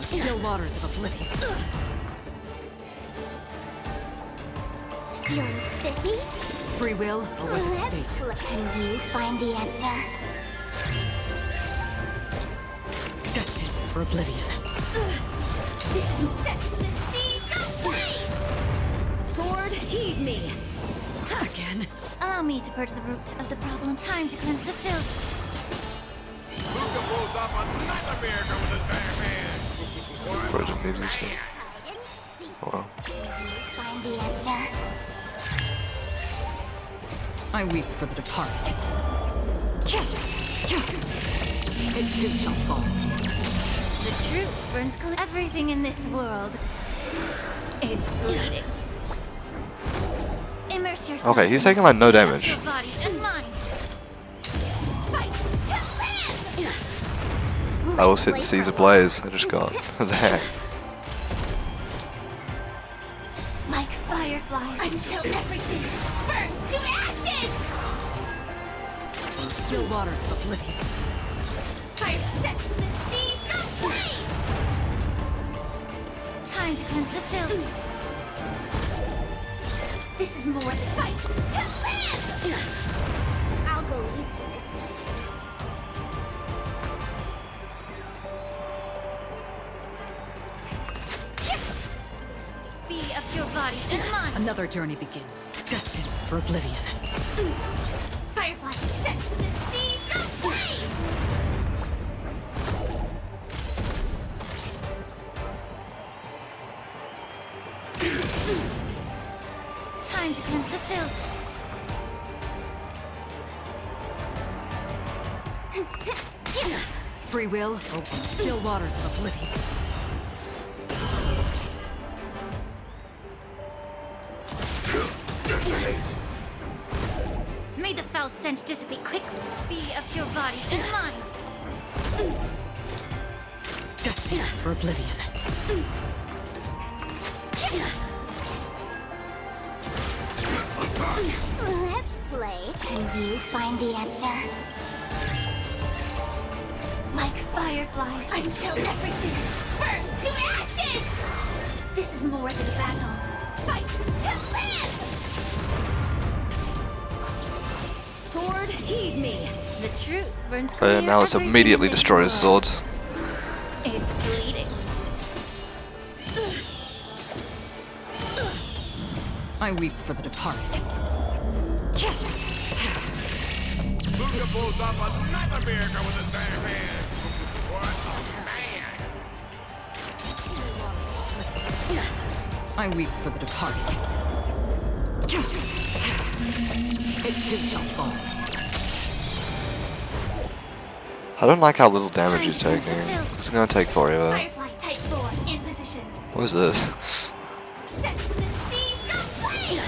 The still waters of oblivion. Feeling spiffy? Free will or was it Let's fate? look and you find the answer. Destined for oblivion. This is set to the seas aflame! Sword, heed me! Again. Allow me to purge the root of the problem. Time to cleanse the filth. Luca pulls off another miracle with his bare hand. Project needed to. I didn't see. Oh well. Can you find the answer? I weep for the departed. It too shall fall. The truth burns clear. Everything in this world is bleeding. Immerse yourself. Okay, he's taking like no damage. Your body and mind. Fight to live. I also hit the Caesar Blaze I just got there. Like fireflies until everything burns to ashes. Still waters of oblivion. Fire sets the seas aflame. Time to cleanse the filth. This is more than fight to live. I'll go easy this time. Be of your body and mind. Another journey begins, destined for oblivion. Firefly sets the seas aflame. Time to cleanse the filth. Free will, or still waters of oblivion. May the foul stench dissipate quickly. Be of your body and mind. Destined for oblivion. Let's play. Can you find the answer? Like fireflies until everything burns to ashes! This is more than a battle. Fight to live! Sword, heed me. The truth burns clear. And now it's everything immediately in this destroyed his world. swords. It's bleeding. I weep for the departed. Luca pulls off another miracle with his bare hands. What a man! I weep for the departed. It too shall fall. I don't like how little damage he's taking. It's gonna take forever. Firefly type 4 in position. What is this? Set the seas aflame!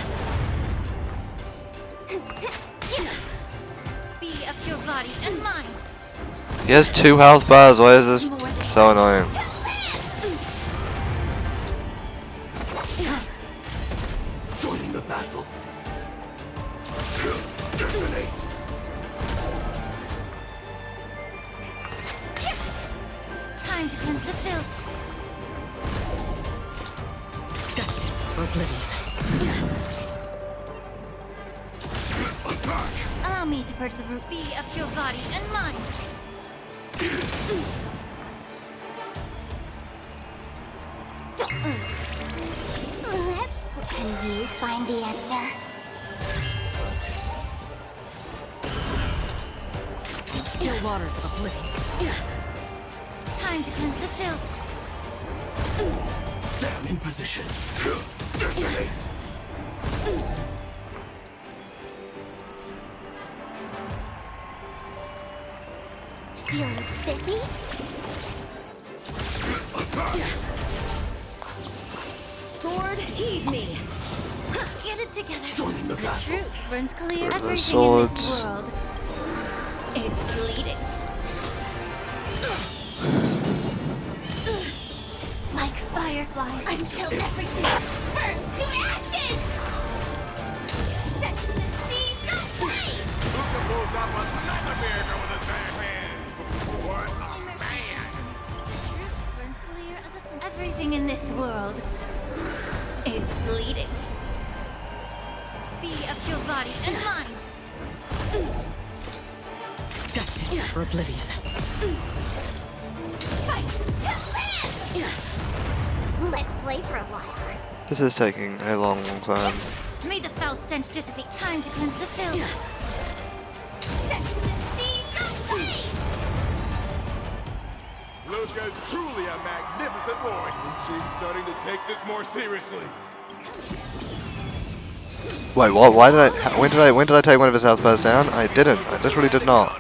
Be of your body and mind. He has 2 health bars. Why is this so annoying? Joining the battle. Detonate. Time to cleanse the filth. Destined for oblivion. Attack. Allow me to purge the root. Be of your body and mind. Let's. Can you find the answer? Still waters of oblivion. Time to cleanse the filth. Sam in position. Detonate. Feeling spiffy? Attack. Sword, heed me. Get it together. Joining the battle. Truth burns clear. Where are the Everything in swords? this world is bleeding. Like fireflies until everything burns to ashes! Set the seas aflame! Luca pulls off another miracle with his bare hands. What a man! Truth burns clear as a... Everything in this world is bleeding. Be of your body and mind. Destined for oblivion. Fight to live! Let's play for a while. This is taking a long time. May the foul stench dissipate. Time to cleanse the filth. Set the seas aflame! Luca's truly a magnificent boy. She's starting to take this more seriously. Wait, what? Why did I? When did I take one of his health bars down? I didn't. I literally did not.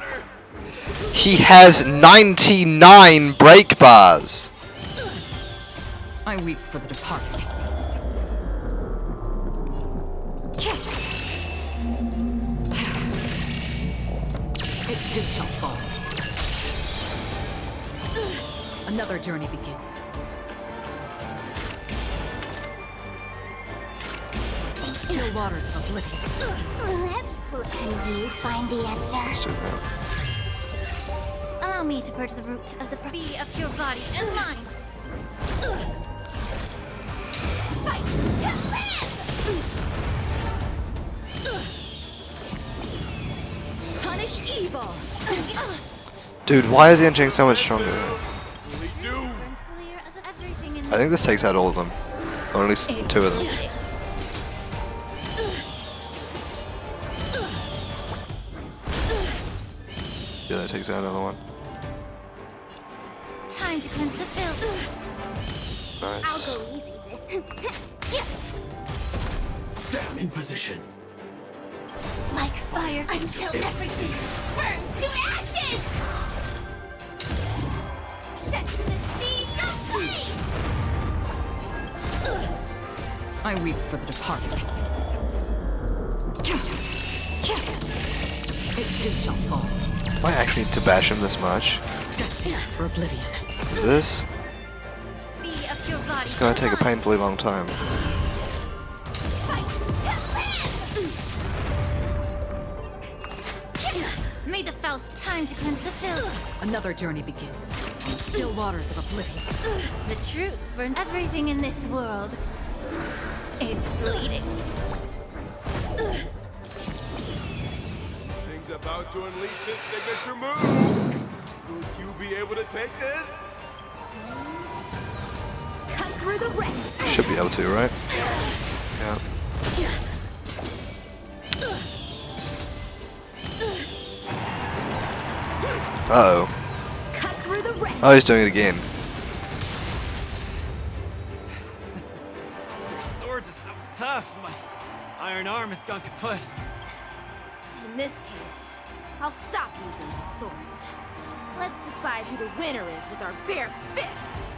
He has 99 break bars. I weep for the departed. It too shall fall. Another journey begins. Still waters of oblivion. Let's put. Can you find the answer? Allow me to purge the root of the be of your body and mind. Fight to live! Punish evil! Dude, why is Yanqing so much stronger? Clear as everything in I think this takes out all of them, or at least 2 of them. Yeah, that takes out another one. Time to cleanse the filth. Nice. I'll go easy this. Sam in position. Like fire until everything burns to ashes! Set to the seas of flame! I weep for the departed. It too shall fall. Do I actually need to bash him this much? Destined for oblivion. Is this? Be of your body. It's gonna take a painfully long time. Fight to live! May the Faust time to cleanse the filth. Another journey begins. Still waters of oblivion. The truth for everything in this world is bleeding. Shing's about to unleash his signature move. Will you be able to take this? Cut through the ranks. Should be able to, right? Yeah. Uh-oh. Cut through the ranks. Oh, he's doing it again. Your swords are so tough. My iron arm has gone kaput. In this case, I'll stop using these swords. Let's decide who the winner is with our bare fists.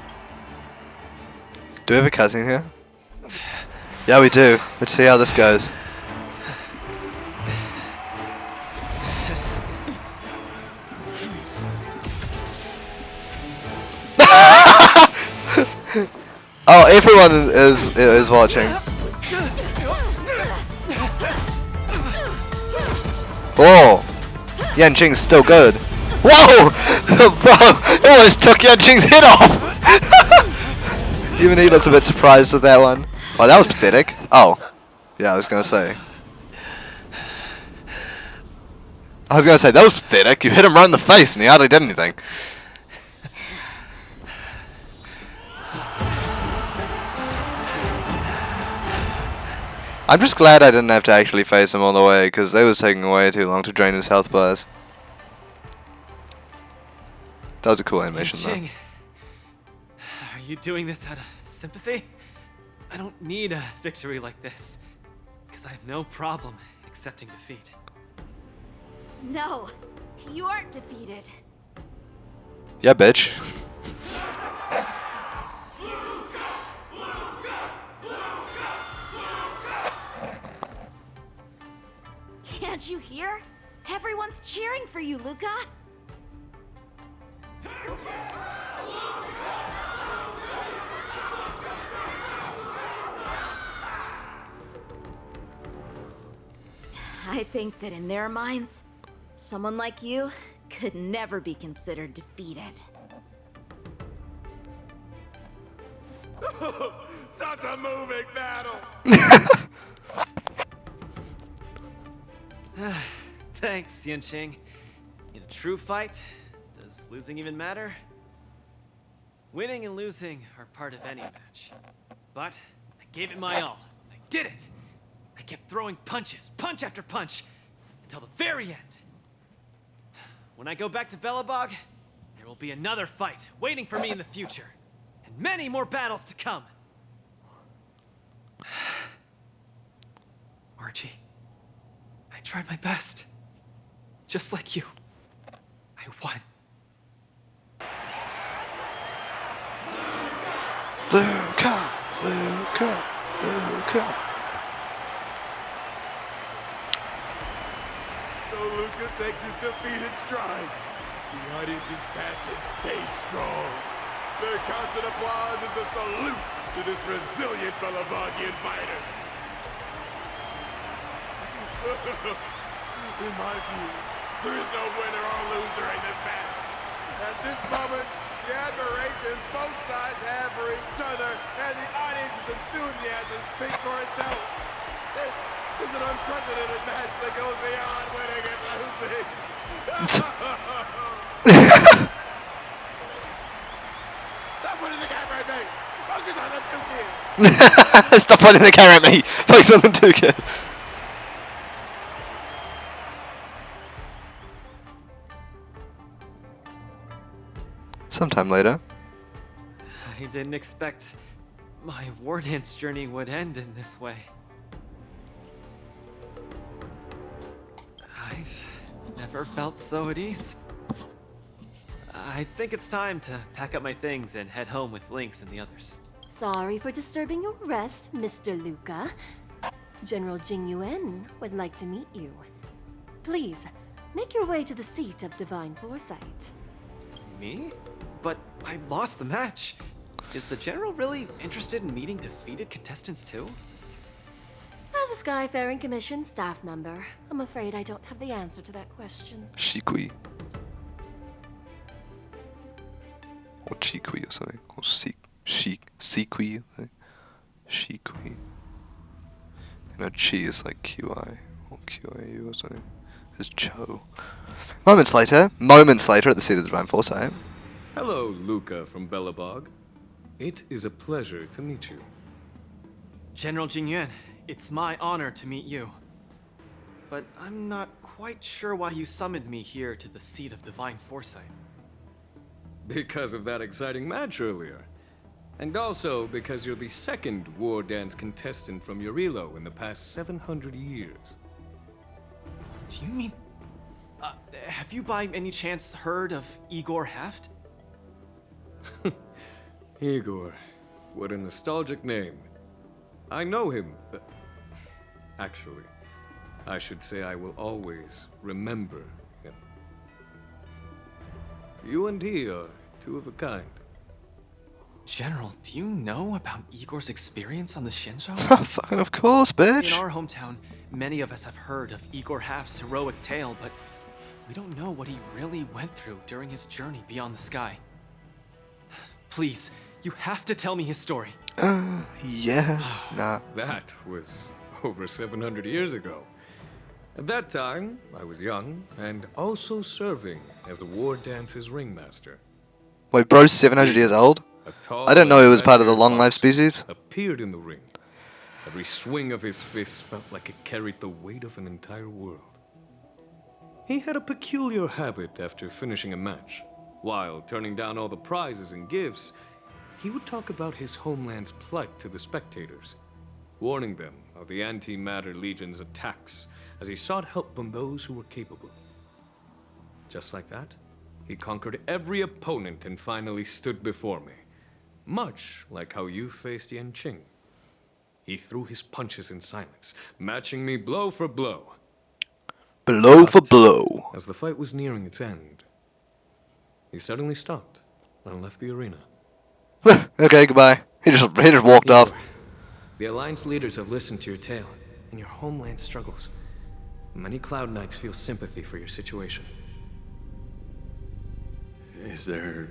Do we have a cutscene here? Yeah, we do. Let's see how this goes. Oh, everyone is watching. Oh, Yanqing's still good. Whoa! Bro, it almost took Yanqing's head off! Even he looked a bit surprised with that one. Oh, that was pathetic. Oh. Yeah, I was gonna say, that was pathetic. You hit him right in the face and he hardly did anything. I'm just glad I didn't have to actually face him all the way, because they was taking way too long to drain his health bars. That was a cool animation though. Ching, are you doing this out of sympathy? I don't need a victory like this, because I have no problem accepting defeat. No, you aren't defeated. Yeah, bitch. Can't you hear? Everyone's cheering for you, Luca. I think that in their minds, someone like you could never be considered defeated. Such a moving battle. Thanks, Yanqing. In a true fight, does losing even matter? Winning and losing are part of any match. But I gave it my all. I did it! I kept throwing punches, punch after punch, until the very end. When I go back to Belobog, there will be another fight waiting for me in the future. And many more battles to come. Archie, I tried my best. Just like you. I won. Luca! Luca! Luca! So Luca takes his defeat in stride. The audience's passion stays strong. Their constant applause is a salute to this resilient Belabogian fighter. In my view, there is no winner or loser in this match. At this moment, the admiration both sides have for each other and the audience's enthusiasm speaks for itself. This is an unprecedented match that goes beyond winning and losing. Stop pointing the camera at me! Focus on them two kids! Stop pointing the camera at me! Focus on the two kids! Sometime later. I didn't expect my Wardance journey would end in this way. I've never felt so at ease. I think it's time to pack up my things and head home with Lynx and the others. Sorry for disturbing your rest, Mr. Luca. General Jing Yuan would like to meet you. Please, make your way to the seat of divine foresight. Me? But I lost the match. Is the General really interested in meeting defeated contestants too? As a Skyfaring Commission staff member, I'm afraid I don't have the answer to that question. Shikui. Or Chikui or something. Or Sikui. Shikui. You know, Chi is like QI. Or QAU or something. It's Cho. Moments later at the seat of the Divine Foresight. Hello, Luca from Belobog. It is a pleasure to meet you. General Jing Yuan, it's my honor to meet you. But I'm not quite sure why you summoned me here to the seat of divine foresight. Because of that exciting match earlier. And also because you're the second Wardance contestant from Yorilo in the past 700 years. Do you mean... have you by any chance heard of Igor Haft? Igor, what a nostalgic name. I know him, but... Actually, I should say I will always remember him. You and he are two of a kind. General, do you know about Igor's experience on the Shinjo? Fucking of course, bitch! In our hometown, many of us have heard of Igor Haft's heroic tale, but we don't know what he really went through during his journey beyond the sky. Please, you have to tell me his story. Yeah. Nah. That was over 700 years ago. At that time, I was young and also serving as the Wardance's ringmaster. Wait, bro's 700 years old? I didn't know he was part of the long life species. Appeared in the ring. Every swing of his fist felt like it carried the weight of an entire world. He had a peculiar habit after finishing a match. While turning down all the prizes and gifts, he would talk about his homeland's plight to the spectators, warning them of the Antimatter Legion's attacks as he sought help from those who were capable. Just like that, he conquered every opponent and finally stood before me, much like how you faced Yanqing. He threw his punches in silence, matching me blow for blow. Blow for blow. As the fight was nearing its end, he suddenly stopped and left the arena. Okay, goodbye. He just walked off. The Alliance leaders have listened to your tale and your homeland struggles. Many Cloud Knights feel sympathy for your situation. Is there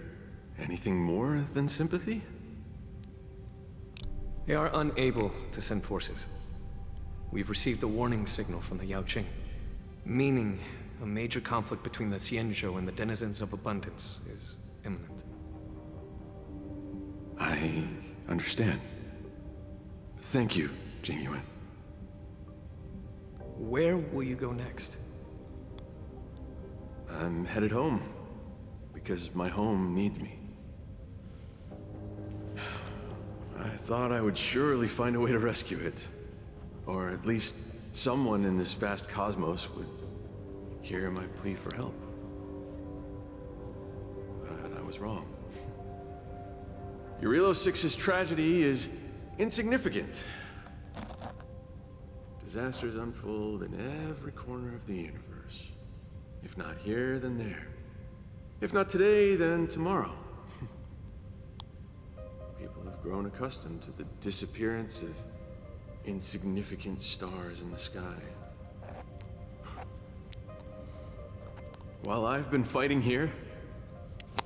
anything more than sympathy? They are unable to send forces. We've received a warning signal from the Yaoqing, meaning a major conflict between the Xianzhou and the denizens of abundance is imminent. I understand. Thank you, Jing Yuan. Where will you go next? I'm headed home, because my home needs me. I thought I would surely find a way to rescue it. Or at least someone in this vast cosmos would hear my plea for help. But I was wrong. Eurilo 6's tragedy is insignificant. Disasters unfold in every corner of the universe. If not here, then there. If not today, then tomorrow. People have grown accustomed to the disappearance of insignificant stars in the sky. While I've been fighting here,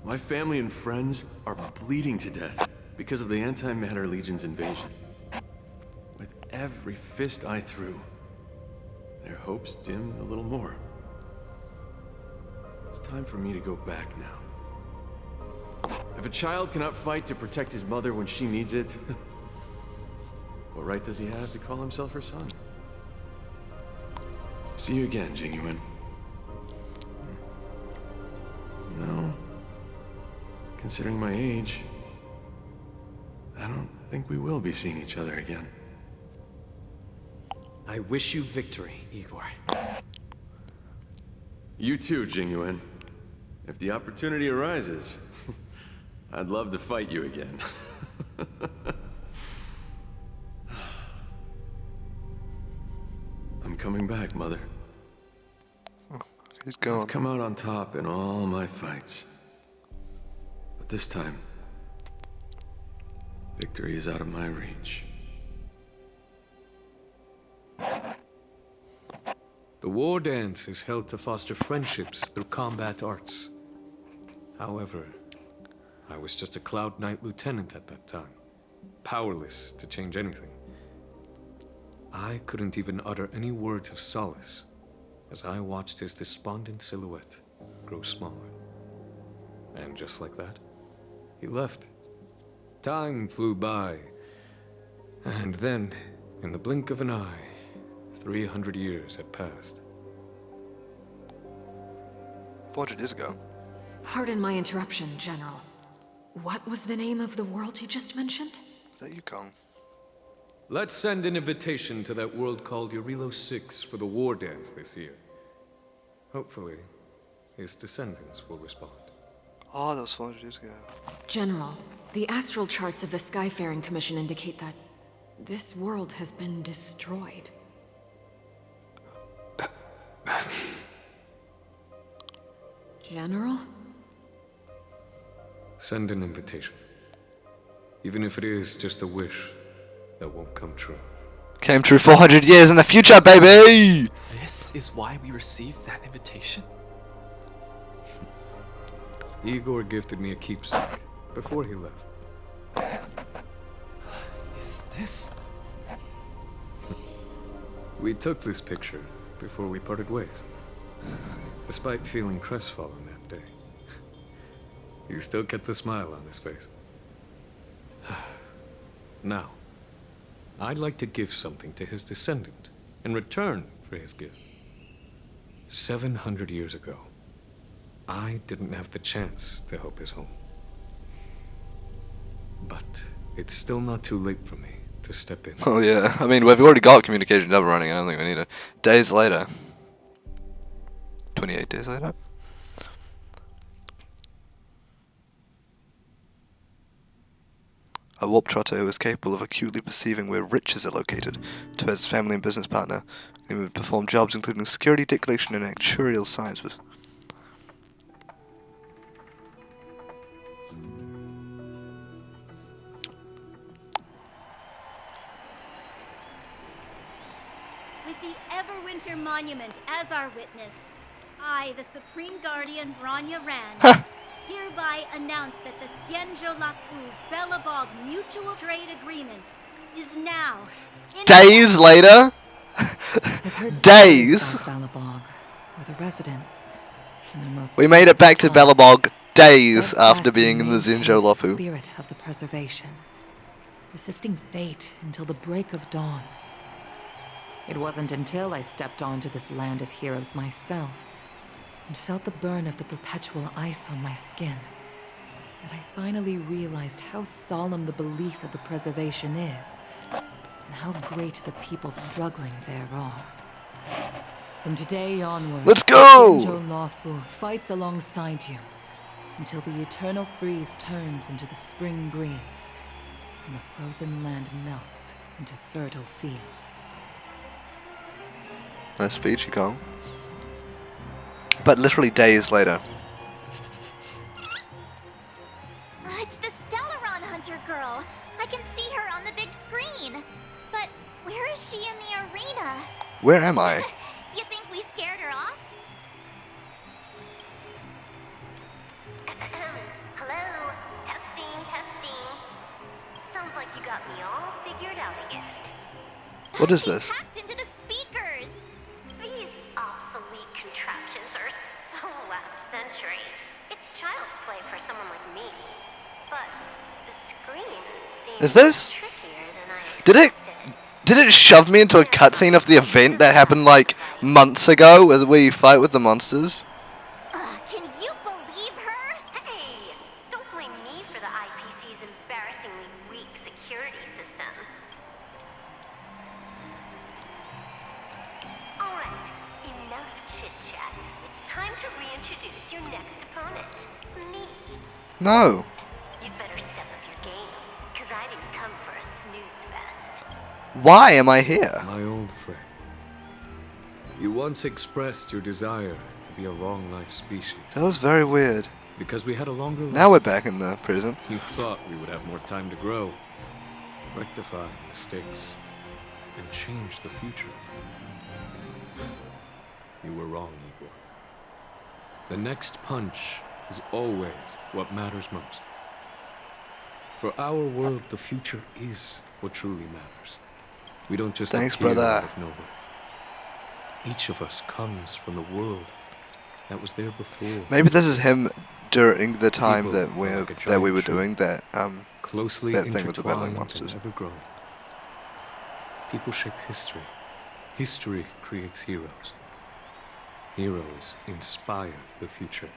my family and friends are bleeding to death because of the Antimatter Legion's invasion. With every fist I threw, their hopes dimmed a little more. It's time for me to go back now. If a child cannot fight to protect his mother when she needs it, what right does he have to call himself her son? See you again, Genuine. No. Considering my age, I don't think we will be seeing each other again. I wish you victory, Igor. You too, Genuine. If the opportunity arises, I'd love to fight you again. I'm coming back, Mother. He's gone. I've come out on top in all my fights. But this time, victory is out of my reach. The Wardance is held to foster friendships through combat arts. However, I was just a Cloud Knight lieutenant at that time, powerless to change anything. I couldn't even utter any words of solace as I watched his despondent silhouette grow smaller. And just like that, he left. Time flew by, and then, in the blink of an eye, 300 years had passed. 400 years ago. Pardon my interruption, General. What was the name of the world you just mentioned? Is that Yukon? Let's send an invitation to that world called Eurilo 6 for the Wardance this year. Hopefully, his descendants will respond. Oh, that was 400 years ago. General, the astral charts of the Skyfaring Commission indicate that this world has been destroyed. General? Send an invitation. Even if it is just a wish that won't come true. Came true 400 years in the future, baby! This is why we received that invitation? Igor gifted me a keepsake before he left. Is this? We took this picture before we parted ways. Despite feeling crestfallen that day, he still kept a smile on his face. Now, I'd like to give something to his descendant in return for his gift. 700 years ago, I didn't have the chance to help his home. But it's still not too late for me to step in. Oh yeah, I mean, we've already got communication up running, I don't think we need it. Days later. 28 days later. A warp trotter who is capable of acutely perceiving where riches are located to his family and business partner. He would perform jobs including security, debt collection, and actuarial science. With the Everwinter Monument as our witness, I, the Supreme Guardian Branya Rand, hereby announce that the Xianzhou Lafu Belobog Mutual Trade Agreement is now Days later? Days? Belobog, where the residents, in their most We made it back to Belobog days after being in the Xianzhou Lafu. Spirit of the preservation, resisting fate until the break of dawn. It wasn't until I stepped onto this land of heroes myself and felt the burn of the perpetual ice on my skin that I finally realized how solemn the belief of the preservation is. and how great the people struggling there are. From today onward, Let's go! Genjo Lawfu fights alongside you until the eternal freeze turns into the spring breeze and the frozen land melts into fertile fields. Nice speech, Yukong. But literally days later. It's the Stellaron Hunter girl. I can see her on the big screen. But where is she in the arena? Where am I? You think we scared her off? Hello? Testing, testing. Sounds like you got me all figured out again. What is this? Hacked into the speakers. These obsolete contraptions are so last century. It's child's play for someone like me. But the screen seems Is this? trickier than I Did it shove me into a cutscene of the event that happened like months ago where you fight with the monsters? Can you believe her? Hey, don't blame me for the IPC's embarrassingly weak security system. Alright, enough chit-chat. It's time to reintroduce your next opponent. Me. No. You'd better step up your game, because I didn't come for a snooze fest. Why am I here? My old friend. You once expressed your desire to be a long-life species. That was very weird. Because we had a longer life. Now we're back in the prison. You thought we would have more time to grow, rectify mistakes, and change the future. You were wrong, Igor. The next punch is always what matters most. For our world, the future is what truly matters. We don't just Thanks, appear brother. out of nowhere. Each of us comes from the world that was there before. Maybe this is him during the time People that are like a we were giant tree, doing that closely that thing with the battling intertwined monsters. and ever-growing. People shape history. History creates heroes. Heroes inspire the future.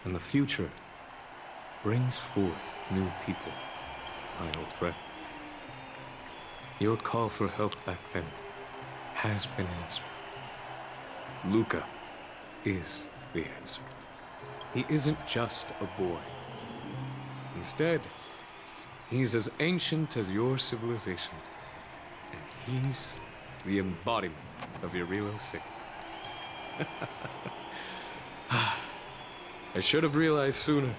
And the future brings forth new people, my old friend. Your call for help back then has been answered. Luca is the answer. He isn't just a boy. Instead, he's as ancient as your civilization. And he's the embodiment of Irilo 6. I should have realized sooner.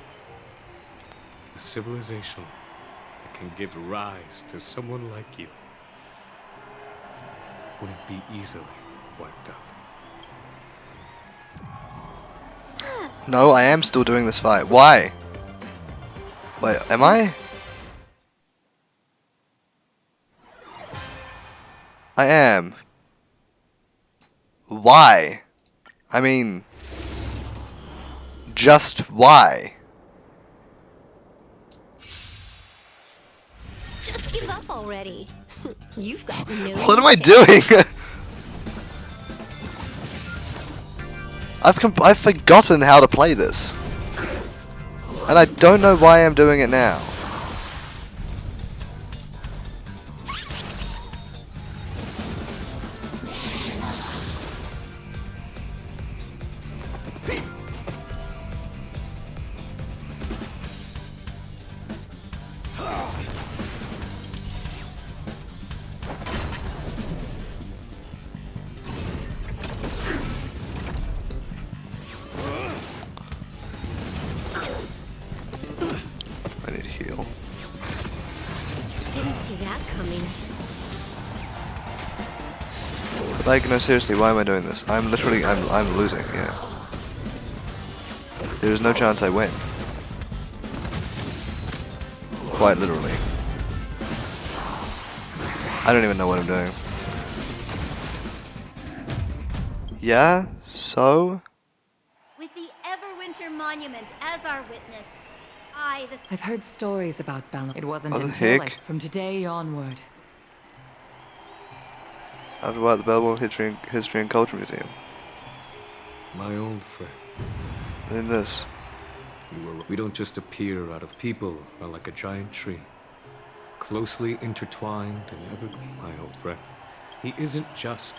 A civilization that can give rise to someone like you wouldn't be easily wiped out. No, I am still doing this fight. Why? Wait, am I? I am. Why? I mean, just why? Just give up already. You've got no What am I doing? I've forgotten how to play this. And I don't know why I'm doing it now. I need to heal. Didn't see that coming. Like, no, seriously, why am I doing this? I'm literally, I'm losing, yeah. There's no chance I win. Quite literally. I don't even know what I'm doing. Yeah, so? With the Everwinter Monument as our witness, I've heard stories about Bella. It wasn't Oh, the until heck? from today onward. How about the Belleville History and Culture Museum? My old friend. In this. We don't just appear out of people or like a giant tree. closely intertwined and evergreen, my old friend. He isn't just...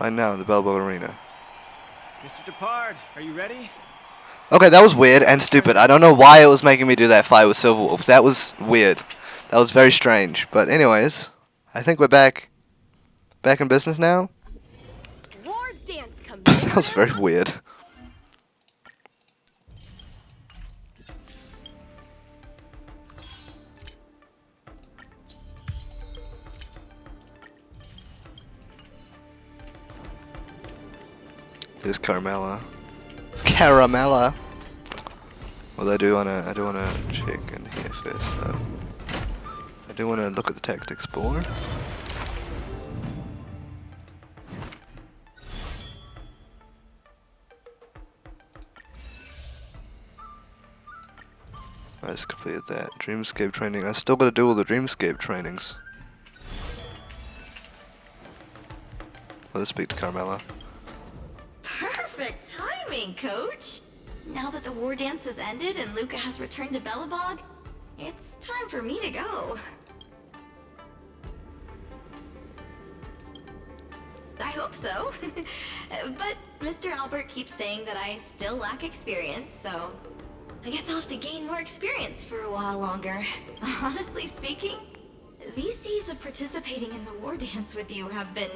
Right now in the Belbo Arena. Mr. Depard, are you ready? Okay, that was weird and stupid. I don't know why it was making me do that fight with Silverwolf. That was weird. That was very strange. But anyways, I think we're back in business now. Wardance, That was very weird. Here's Caramella. Caramella. Well, I do wanna check in here first, though. I do wanna look at the tactics board. I just completed that. Dreamscape training. I still gotta do all the Dreamscape trainings. Let's speak to Carmela. Perfect timing, Coach! Now that the war dance has ended and Luca has returned to Belobog, it's time for me to go. I hope so. But Mr. Albert keeps saying that I still lack experience, so I guess I'll have to gain more experience for a while longer. Honestly speaking, these days of participating in the war dance with you have been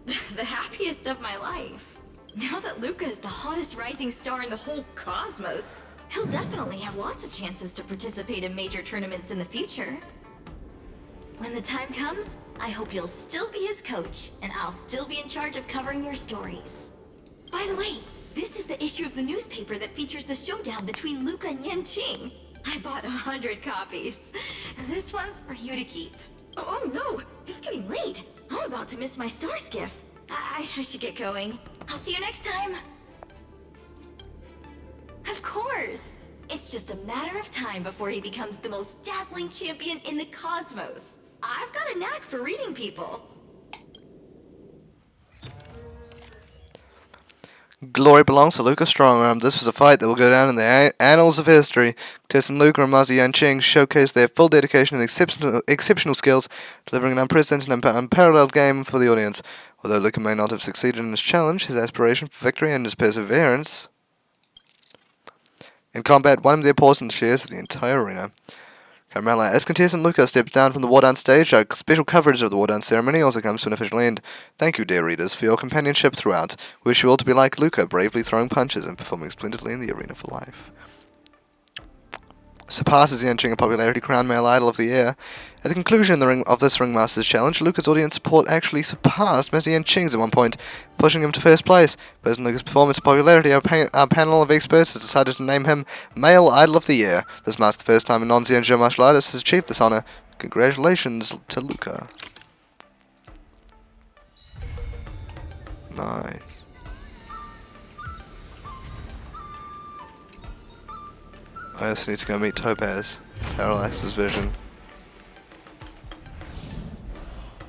the happiest of my life. Now that Luca is the hottest rising star in the whole cosmos, he'll definitely have lots of chances to participate in major tournaments in the future. When the time comes, I hope you'll still be his coach, and I'll still be in charge of covering your stories. By the way, this is the issue of the newspaper that features the showdown between Luca and Yanqing. I bought 100 copies. This one's for you to keep. Oh no, it's getting late. I'm about to miss my star skiff. I should get going. I'll see you next time. Of course. It's just a matter of time before he becomes the most dazzling champion in the cosmos. I've got a knack for reading people. Glory belongs to Luca Strongarm. This was a fight that will go down in the annals of history. Contestant Luca and Mazi Yanqing showcased their full dedication and exceptional skills, delivering an unprecedented and unparalleled game for the audience. Although Luca may not have succeeded in his challenge, his aspiration for victory and his perseverance in combat won him the applause and cheers of the entire arena. Carmela, as contestant Luca steps down from the Wardance stage, our special coverage of the Wardance ceremony also comes to an official end. Thank you, dear readers, for your companionship throughout. We wish you all to be like Luca, bravely throwing punches and performing splendidly in the arena for life. Surpasses Yanqing in popularity, crowned male idol of the year. At the conclusion of this Ringmasters challenge, Luca's audience support actually surpassed Mazi Yanqing's at one point, pushing him to first place. Based on Luca's performance and popularity, our panel of experts has decided to name him Male Idol of the Year. This marks the first time a non-Xianzhou martial artist has achieved this honor. Congratulations to Luca. Nice. I also need to go meet Topaz, Parallax's vision.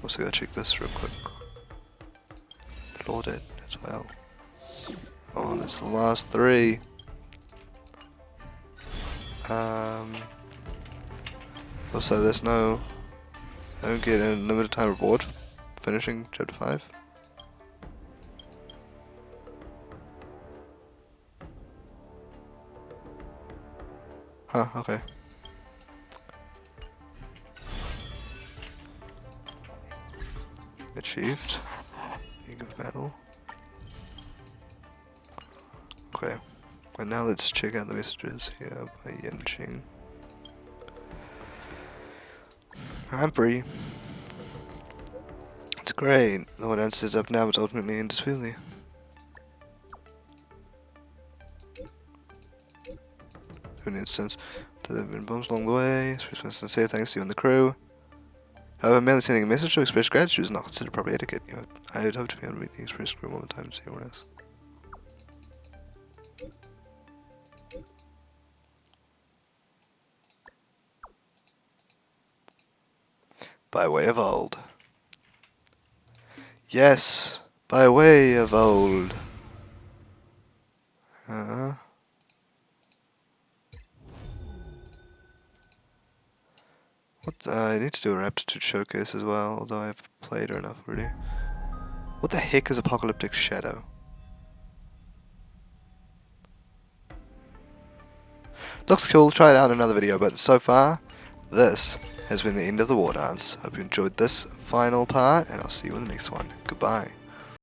Also gotta check this real quick. Lauded as well. Oh, that's the last three. Also there's no... I don't get a limited time reward finishing chapter 5. Huh, okay. Achieved. League of Battle. Okay. And now let's check out the messages here by Yanqing. I'm free. It's great. The Wardance is up now, but ultimately indisputably. In an instance, there have been bumps along the way. Sincere thanks to you and the crew. However, merely sending a message to express gratitude is not considered proper etiquette. I would hope to be able to meet the express crew one more time and see everyone else. By way of old. Yes, by way of old. I need to do a aptitude showcase as well, although I've played her enough already. What the heck is Apocalyptic Shadow? Looks cool, try it out in another video, but so far, this has been the end of the Wardance. Hope you enjoyed this final part, and I'll see you in the next one. Goodbye.